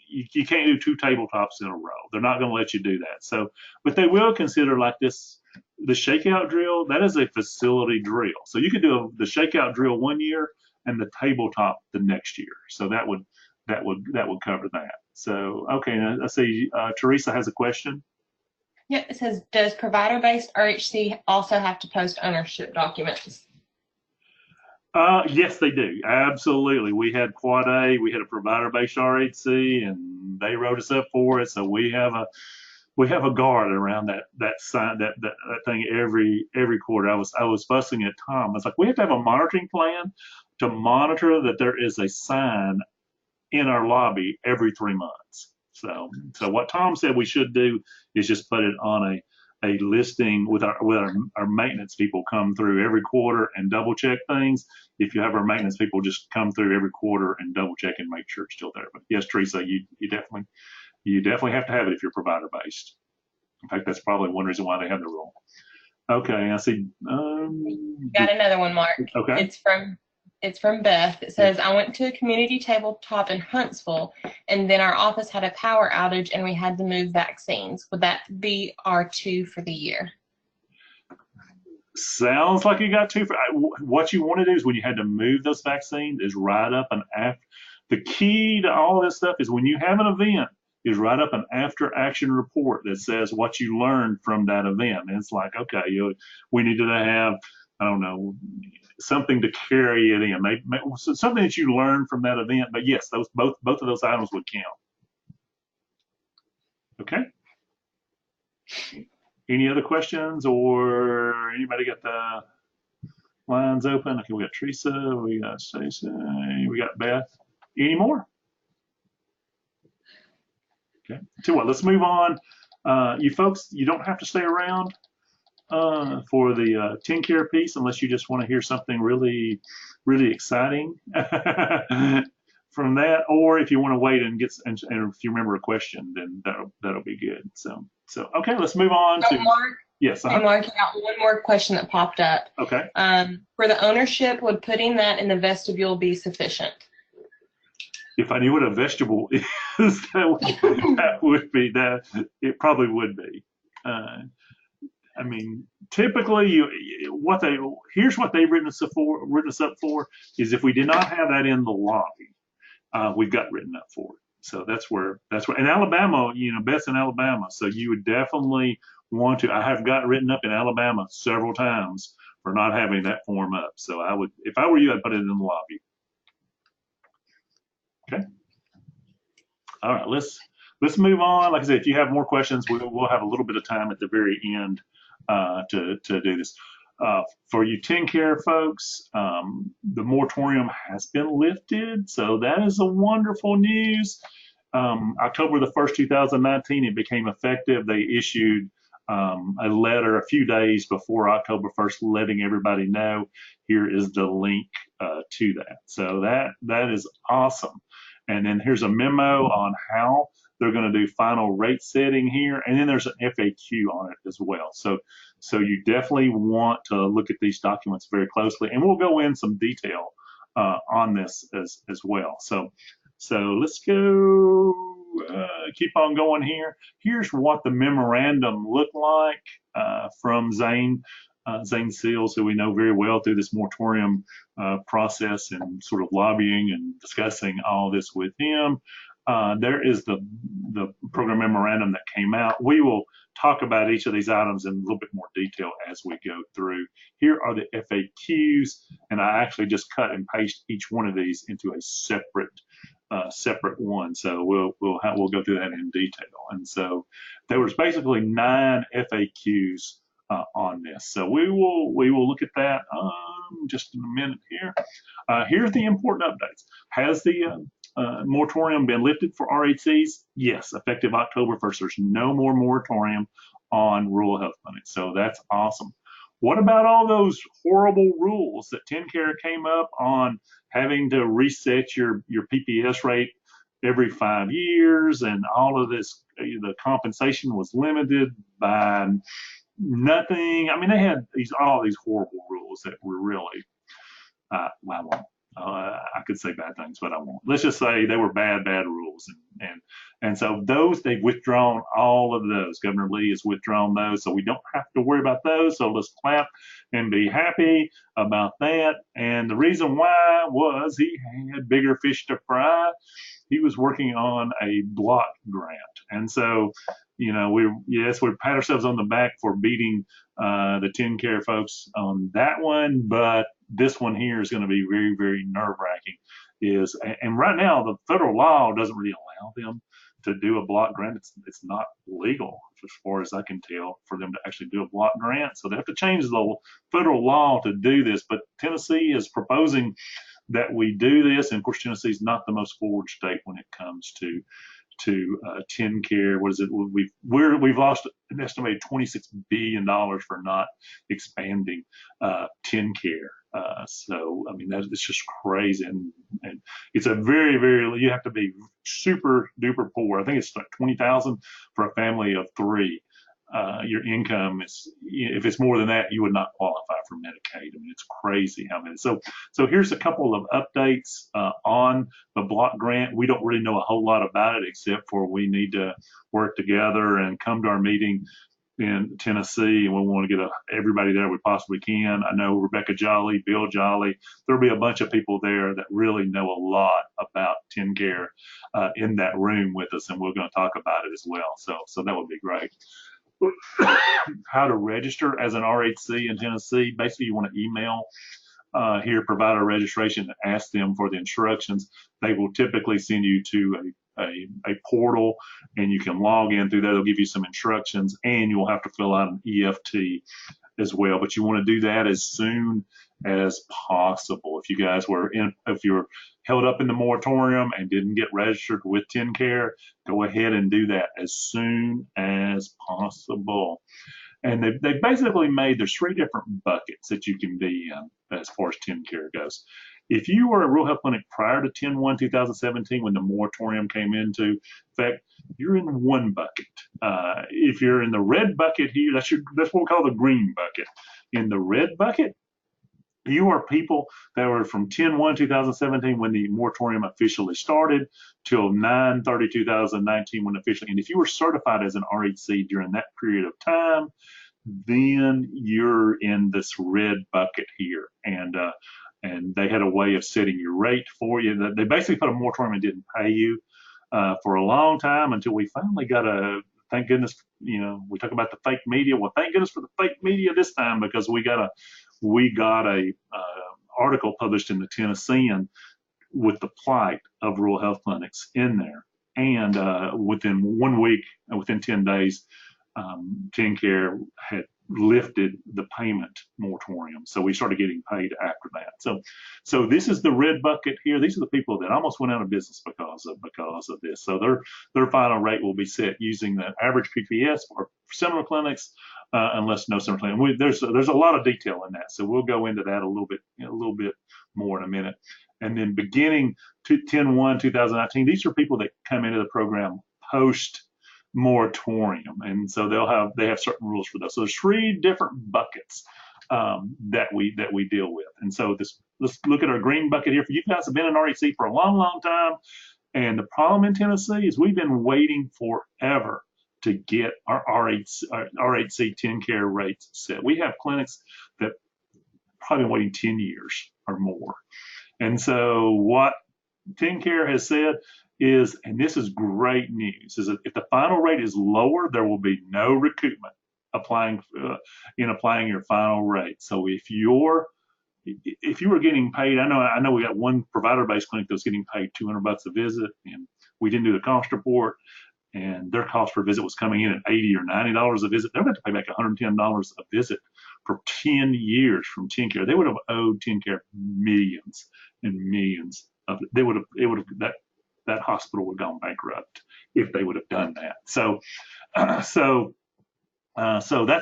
you can't do 2 tabletops in a row. They're not going to let you do that. So, but they will consider like this, the shakeout drill. That is a facility drill. So you could do the shakeout drill one year and the tabletop the next year. So that would cover that. So okay, I see Teresa has a question. Yep, it says, does provider-based RHC also have to post ownership documents? Yes, they do. Absolutely. We had Quad A, we had a provider-based RHC, and they wrote us up for it. So we have a guard around that sign, that thing every quarter. I was fussing at Tom. I was like, we have to have a monitoring plan to monitor that there is a sign in our lobby every 3 months. So what Tom said we should do is just put it on a listing with our maintenance people come through every quarter and double check things. If you have our maintenance people just come through every quarter and double check and make sure it's still there. But yes, Teresa, you definitely have to have it if you're provider based. In fact, that's probably one reason why they have the rule. Okay, I see. Got another one, Mark. Okay. It's from Beth. It says, I went to a community tabletop in Huntsville, and then our office had a power outage, and we had to move vaccines. Would that be R2 for the year? Sounds like you got 2. What you want to do is when you had to move those vaccines is write up an after. The key to all this stuff is when you have an event, is write up an after action report that says what you learned from that event. And it's like, okay, we needed to have, I don't know, something to carry it in, maybe something that you learned from that event. But yes, both of those items would count. Okay. Any other questions, or anybody got the lines open? Okay, we got Teresa, we got Stacey, we got Beth. Any more? Okay. So what? Let's move on. You folks, you don't have to stay around for the Tenncare piece unless you just want to hear something really, really exciting from that, or if you want to wait and if you remember a question, then that'll be good. So okay, let's move on to Mark. Yes. Hey, Mark, I got one more question that popped up. Okay. For the ownership, would putting that in the vestibule be sufficient? If I knew what a vegetable is, that would be that. It probably would be. I mean, typically, here's what they've written us up for is if we did not have that in the lobby, we've got written up for it. So that's where in Alabama, Beth's in Alabama, so you would definitely want to. I have got written up in Alabama several times for not having that form up. So I would, if I were you, I'd put it in the lobby. Okay. All right, let's move on. Like I said, if you have more questions, we'll have a little bit of time at the very end to do this. For you Tenncare folks, the moratorium has been lifted, so that is a wonderful news. October the 1st, 2019, it became effective. They issued a letter a few days before October 1st, letting everybody know. Here is the link to that. So that is awesome. And then here's a memo on how they're going to do final rate setting here. And then there's an FAQ on it as well. So you definitely want to look at these documents very closely. And we'll go in some detail on this as well. So let's go, keep on going here. Here's what the memorandum looked like from Zane Seals, who we know very well through this moratorium process and sort of lobbying and discussing all this with him. There is the program memorandum that came out. We will talk about each of these items in a little bit more detail as we go through. Here are the FAQs, and I actually just cut and paste each one of these into a separate one. So we'll go through that in detail. And so there was basically 9 FAQs on this. So we will look at that just in a minute here. Here's the important updates. Has the moratorium been lifted for RHCs? Yes, effective October 1st. There's no more moratorium on rural health clinics. So that's awesome. What about all those horrible rules that Tenncare came up on having to reset your PPS rate every 5 years and all of this? The compensation was limited by nothing. I mean, they had all these horrible rules that were really, I could say bad things, but I won't. Let's just say they were bad rules, and so those they've withdrawn all of those. Governor Lee has withdrawn those, so we don't have to worry about those. So let's clap and be happy about that. And the reason why was he had bigger fish to fry. He was working on a block grant, and so we pat ourselves on the back for beating the Tenncare folks on that one, but this one here is going to be very, very nerve-wracking. And right now the federal law doesn't really allow them to do a block grant. It's not legal, as far as I can tell, for them to actually do a block grant. So they have to change the federal law to do this. But Tennessee is proposing that we do this, and of course Tennessee is not the most forward state when it comes to Tenncare. What is it? We've lost an estimated $26 billion for not expanding Tenncare. So I mean it's just crazy, and it's a very, very, you have to be super duper poor. I think it's like 20,000 for a family of 3. Your income is, if it's more than that, you would not qualify for Medicaid. I mean, it's crazy how many. So here's a couple of updates on the block grant. We don't really know a whole lot about it, except for we need to work together and come to our meeting in Tennessee, and we want to get everybody there we possibly can. I know Rebecca Jolly, Bill Jolly, there'll be a bunch of people there that really know a lot about Tenncare in that room with us, and we're going to talk about it as well. So that would be great. How to register as an RHC in Tennessee. Basically, you want to email here, provider registration, and ask them for the instructions. They will typically send you to a portal, and you can log in through that. They'll give you some instructions, and you'll have to fill out an EFT as well. But you want to do that as soon as possible. If you guys if you're held up in the moratorium and didn't get registered with Tenncare, go ahead and do that as soon as possible. And they basically there's 3 different buckets that you can be in as far as Tenncare goes. If you were a rural health clinic prior to 10/1/2017, when the moratorium came into effect, you're in one bucket. If you're in the red bucket here, that's what we call the green bucket. In the red bucket, you are people that were from 10/1/2017 when the moratorium officially started till 9/30/2019 when officially. And if you were certified as an RHC during that period of time, then you're in this red bucket here. And they had a way of setting your rate for you. They basically put a moratorium and didn't pay you for a long time until we finally got thank goodness, we talk about the fake media. Well, thank goodness for the fake media this time, because we got a article published in the Tennessean with the plight of rural health clinics in there. And within 1 week, within 10 days, Tenncare had lifted the payment moratorium. So we started getting paid after that. So this is the red bucket here. These are the people that almost went out of business because of this. So their final rate will be set using the average PPS for similar clinics, unless no similar clinic. There's a lot of detail in that. So we'll go into that a little bit more in a minute. And then beginning 10/1/2019, these are people that come into the program post moratorium, and so they have certain rules for those. So there's 3 different buckets that we deal with. And so let's look at our green bucket here. For you guys have been in RHC for a long time, and the problem in Tennessee is we've been waiting forever to get our RHC Tenncare rates set. We have clinics that probably been waiting 10 years or more. And so what Tenncare has said is, and this is great news, is that if the final rate is lower, there will be no recoupment applying your final rate. So if you were getting paid, I know we got one provider-based clinic that was getting paid $200 a visit, and we didn't do the cost report, and their cost per visit was coming in at $80 or $90 a visit. They're going to pay back $110 a visit for 10 years from Tenncare. They would have owed Tenncare millions and millions of it. That hospital would have gone bankrupt if they would have done that. So that's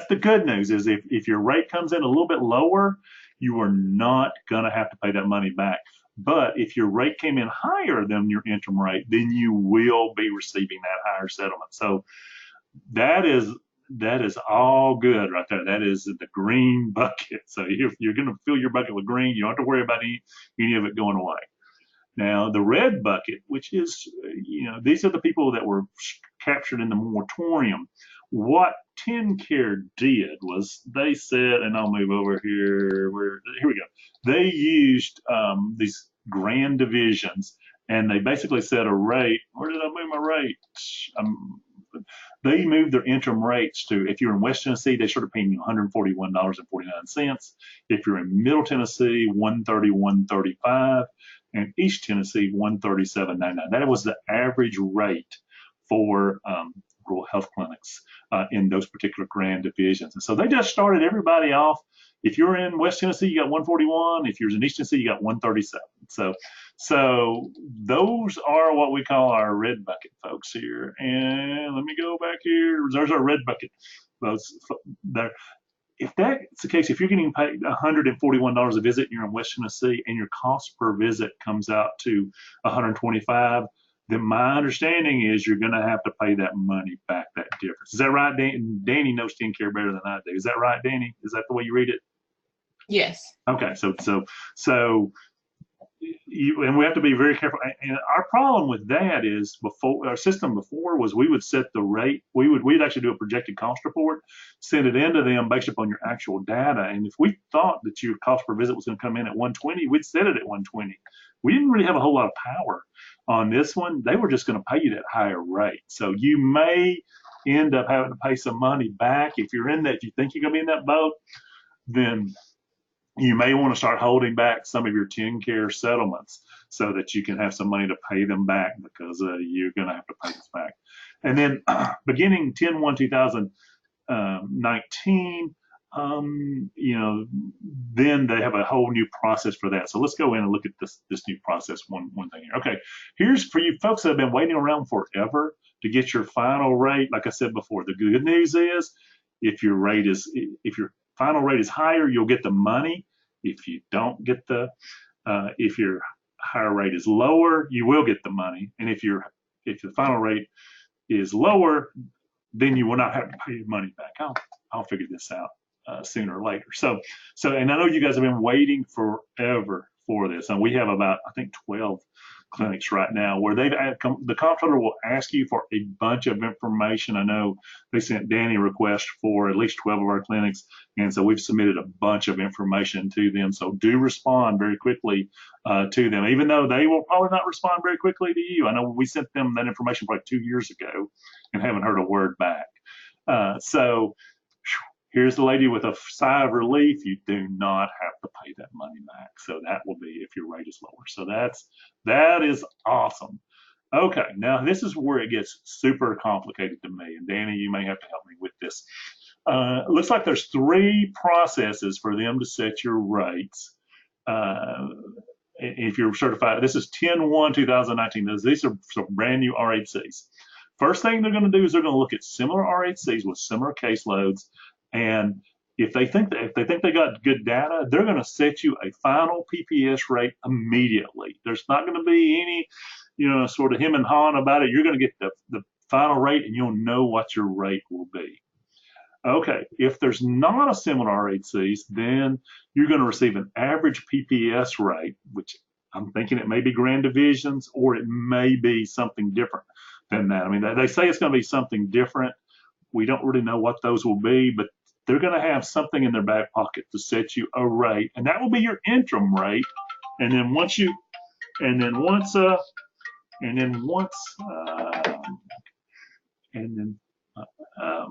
the good news, is if your rate comes in a little bit lower, you are not going to have to pay that money back. But if your rate came in higher than your interim rate, then you will be receiving that higher settlement. So that is all good right there. That is the green bucket. So if you're going to fill your bucket with green, you don't have to worry about any of it going away. Now, the red bucket, which is, these are the people that were captured in the moratorium. What Tenncare did was they said, and I'll move over here. Here we go. They used these grand divisions, and they basically set a rate. Where did I move my rate? They moved their interim rates to, if you're in West Tennessee, they started paying you $141.49. If you're in Middle Tennessee, $131.35, and East Tennessee, $137.99. That was the average rate for rural health clinics in those particular grand divisions. And so they just started everybody off. If you're in West Tennessee, you got 141. If you're in East Tennessee, you got 137. So those are what we call our red bucket folks here. And let me go back here. There's our red bucket. Those there. If that's the case, if you're getting paid $141 a visit and you're in West Tennessee and your cost per visit comes out to $125, then my understanding is you're going to have to pay that money back, that difference. Is that right, Danny knows Tenncare better than I do. Is that right, Danny? Is that the way you read it? Yes. Okay, and we have to be very careful. And our problem with that is, our system before was we would set the rate. We'd actually do a projected cost report, send it into them based upon your actual data. And if we thought that your cost per visit was going to come in at 120, we'd set it at 120. We didn't really have a whole lot of power on this one. They were just going to pay you that higher rate. So you may end up having to pay some money back. If you're in that, if you think you're going to be in that boat, then you may want to start holding back some of your Tenncare settlements so that you can have some money to pay them back, because you're going to have to pay this back. And then beginning 10/1/2019, then they have a whole new process for that. So let's go in and look at this new process one thing here. Okay, here's for you folks that have been waiting around forever to get your final rate. Like I said before, the good news is if your final rate is higher, you'll get the money. If you don't get if your higher rate is lower, you will get the money. And if the final rate is lower, then you will not have to pay your money back. I'll figure this out sooner or later. So, and I know you guys have been waiting forever for this, and we have about, I think, 12 clinics right now where the comptroller will ask you for a bunch of information. I know they sent Danny a request for at least 12 of our clinics, and so we've submitted a bunch of information to them. So do respond very quickly to them, even though they will probably not respond very quickly to you. I know we sent them that information like 2 years ago and haven't heard a word back. So here's the lady with a sigh of relief. You do not have to pay that money back. So that will be if your rate is lower. So that is awesome. Okay, now this is where it gets super complicated to me. And Danny, you may have to help me with this. It looks like there's 3 processes for them to set your rates. If you're certified, this is 10/1/2019. These are some brand new RHCs. First thing they're going to do is they're going to look at similar RHCs with similar caseloads, and if they think they got good data, they're going to set you a final PPS rate immediately. There's not going to be any, sort of him and hawing about it. You're going to get the final rate, and you'll know what your rate will be. Okay, if there's not a similar RHCs, then you're going to receive an average PPS rate, which I'm thinking it may be grand divisions, or it may be something different than that. I mean, they say it's going to be something different. We don't really know what those will be, but they're going to have something in their back pocket to set you a rate, and that will be your interim rate. And then once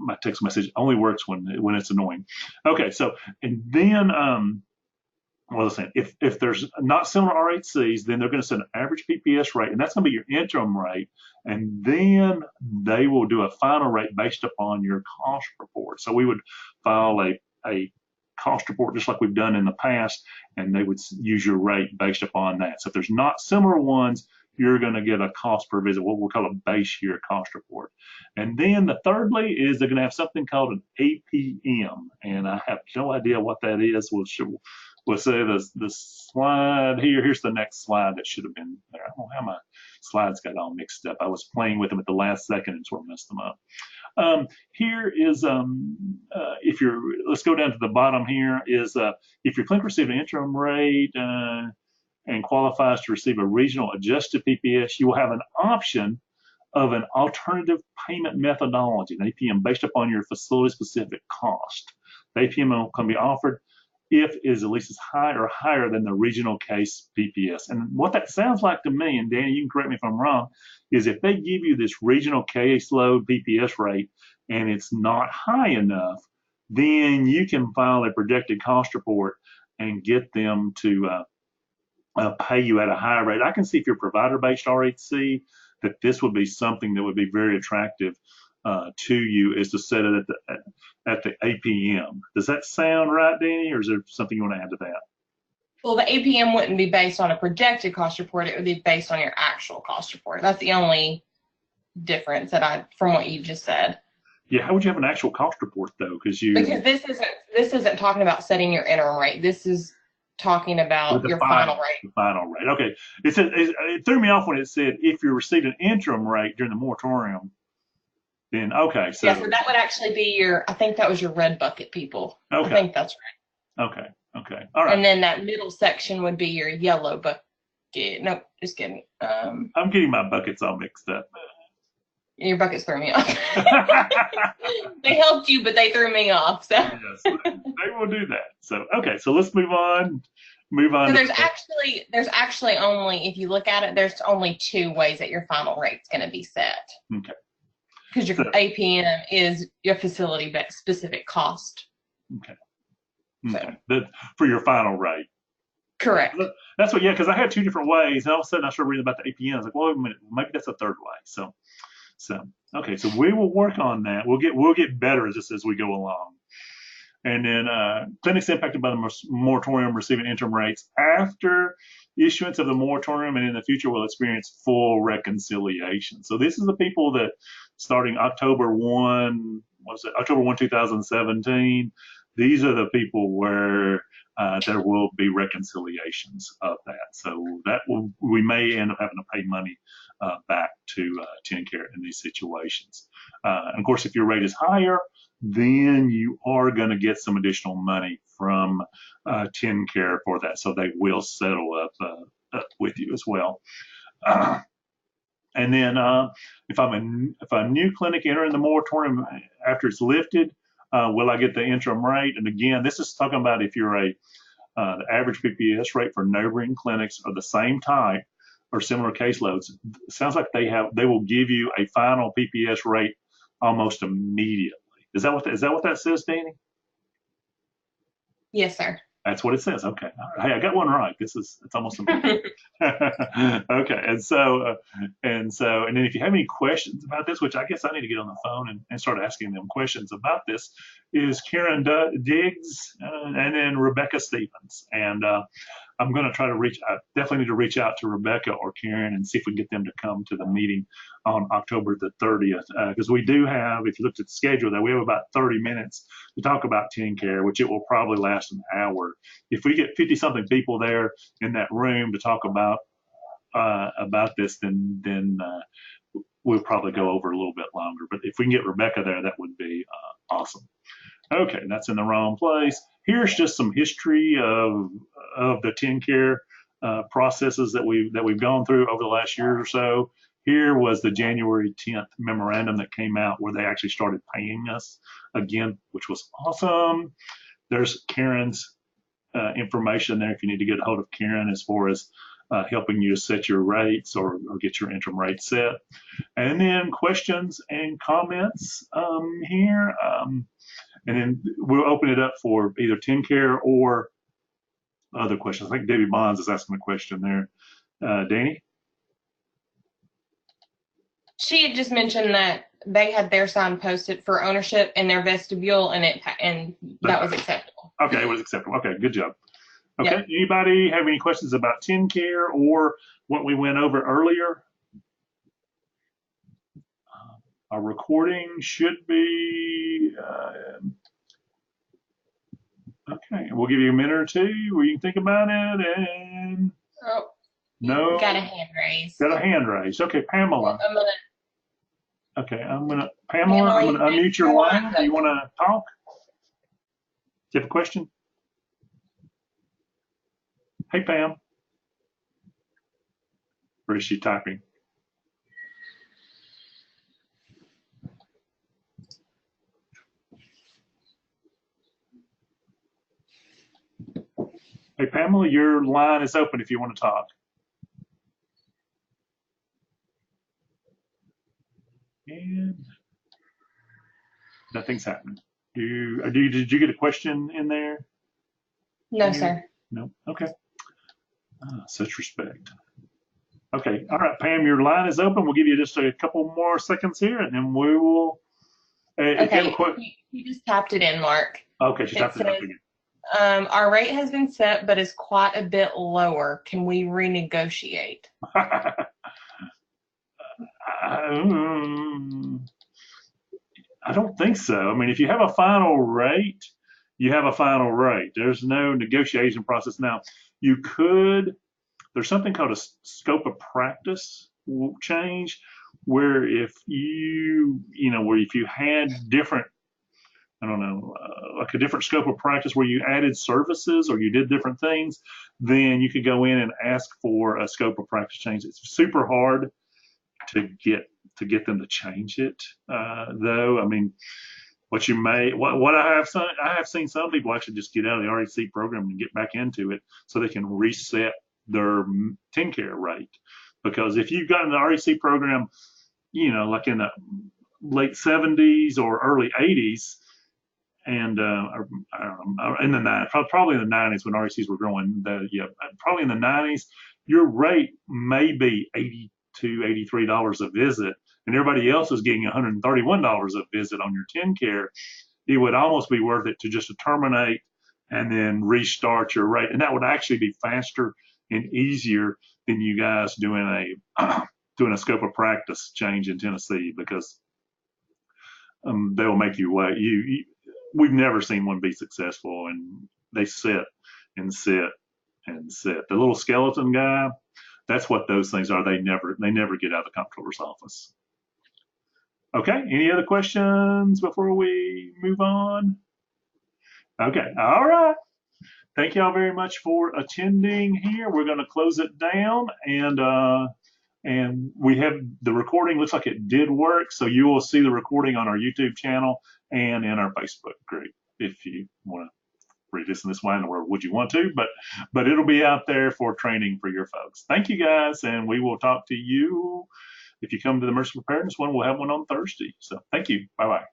my text message only works when it's annoying. Okay, so and then what was I saying? If there's not similar RHCs, then they're going to set an average PPS rate, and that's going to be your interim rate, and then they will do a final rate based upon your cost report. So we would file a cost report just like we've done in the past, and they would use your rate based upon that. So if there's not similar ones, you're going to get a cost per visit, what we'll call a base year cost report. And then thirdly is they're going to have something called an APM, and I have no idea what that is. We'll say the slide here. Here's the next slide that should have been there. I don't know how my slides got all mixed up. I was playing with them at the last second and sort of messed them up. Here is, let's go down to the bottom here, is if your clinic received an interim rate and qualifies to receive a regional adjusted PPS, you will have an option of an alternative payment methodology, an APM, based upon your facility-specific cost. The APM can be offered if it is at least as high or higher than the regional case PPS. And what that sounds like to me, and Danny, you can correct me if I'm wrong, is if they give you this regional caseload PPS rate and it's not high enough, then you can file a projected cost report and get them to pay you at a higher rate. I can see if you're provider-based RHC that this would be something that would be very attractive to you, is to set it at the APM. Does that sound right, Danny, or is there something you want to add to that? Well, the APM wouldn't be based on a projected cost report. It would be based on your actual cost report. That's the only difference from what you just said. Yeah, how would you have an actual cost report though? Because this isn't talking about setting your interim rate. This is talking about your final rate. The final rate. Okay. It threw me off when it said if you received an interim rate during the moratorium, then okay. So that would actually be I think that was your red bucket people. Okay. I think that's right. Okay. All right. And then that middle section would be your yellow bucket. No, just kidding. I'm getting my buckets all mixed up. Your buckets threw me off. They helped you, but they threw me off. So yes, they will do that. So okay, so let's move on. So there's actually only, if you look at it, there's only 2 ways that your final rate's going to be set. Okay. Because your APM is your facility specific cost. Okay. For your final rate. Correct. That's what. Yeah, because I had 2 different ways, and all of a sudden I started reading about the APM. I was like, well, wait a minute, maybe that's a third way. So okay, so we will work on that. We'll get better just as we go along. And then clinics impacted by the moratorium receiving interim rates after issuance of the moratorium and in the future will experience full reconciliation. So this is the people that starting October 1, 2017, these are the people where there will be reconciliations of that. So we may end up having to pay money back to Tenncare in these situations. And of course, if your rate is higher, then you are going to get some additional money from Tenncare for that. So they will settle up with you as well. And then if a new clinic entering the moratorium after it's lifted, will I get the interim rate? And again, this is talking about if you're the average PPS rate for neighboring clinics of the same type or similar caseloads. It sounds like they will give you a final PPS rate almost immediately. Is that what that says, Danny? Yes, sir. That's what it says. Okay. Hey, I got one right. It's almost amazing. Okay. And then if you have any questions about this, which I guess I need to get on the phone and start asking them questions about this, is Karen Diggs and then Rebecca Stevens. And I'm going to try to I definitely need to reach out to Rebecca or Karen and see if we can get them to come to the meeting on October the 30th. Because we do have, if you looked at the schedule, that we have about 30 minutes to talk about Tenncare, which it will probably last an hour. If we get 50 something people there in that room to talk about this, then we'll probably go over a little bit longer. But if we can get Rebecca there, that would be awesome. Okay, that's in the wrong place. Here's just some history of the Tenncare processes that we've gone through over the last year or so. Here was the January 10th memorandum that came out where they actually started paying us again, which was awesome. There's Karen's information there if you need to get a hold of Karen as far as helping you to set your rates or get your interim rate set. And then questions and comments here. And then we'll open it up for either Tenncare or other questions. I think Debbie Bonds is asking a question there. Danny? She had just mentioned that they had their sign posted for ownership in their vestibule, and that was acceptable. Okay, it was acceptable. Okay, good job. Okay, yep. Anybody have any questions about Tenncare or what we went over earlier? Our recording should be, okay, we'll give you a minute or two where you can think about it and. Oh, no. Got a hand raise. Got a hand raise. Okay, Pamela. Pamela, I'm gonna unmute your line. Do you want to talk? Do you have a question? Hey, Pam. Or is she typing? Hey, Pamela, your line is open if you want to talk. And nothing's happening. Did you get a question in there? No, sir. No. Okay. Such respect. Okay. All right, Pam, your line is open. We'll give you just a couple more seconds here, and then we will. Okay. You just tapped it in, Mark. Okay, she tapped it up again. Our rate has been set, but is quite a bit lower. Can we renegotiate? I don't think so. I mean, if you have a final rate, you have a final rate. There's no negotiation process. Now, there's something called a scope of practice change, where if you had different, I don't know, like a different scope of practice where you added services or you did different things, then you could go in and ask for a scope of practice change. It's super hard to get them to change it, though. I mean, what I have seen some people actually just get out of the RHC program and get back into it so they can reset their Tenncare rate. Because if you've got in the RHC program, like in the late 70s or early 80s, and I don't know, in the 90s, probably in the 90s when RHCs were growing, probably in the 90s, your rate may be $82, $83 a visit, and everybody else is getting $131 a visit on your Tenncare. It would almost be worth it to just terminate and then restart your rate, and that would actually be faster and easier than you guys doing a scope of practice change in Tennessee, because they'll make you wait. We've never seen one be successful, and they sit and sit and sit. The little skeleton guy, that's what those things are. They never get out of the comptroller's office. Okay, any other questions before we move on? Okay, all right. Thank y'all very much for attending here. We're going to close it down, and And we have the recording, looks like it did work. So you will see the recording on our YouTube channel and in our Facebook group if you want to read this in this way in the world. Would you want to? But it'll be out there for training for your folks. Thank you guys. And we will talk to you. If you come to the emergency preparedness one, we'll have one on Thursday. So thank you. Bye-bye.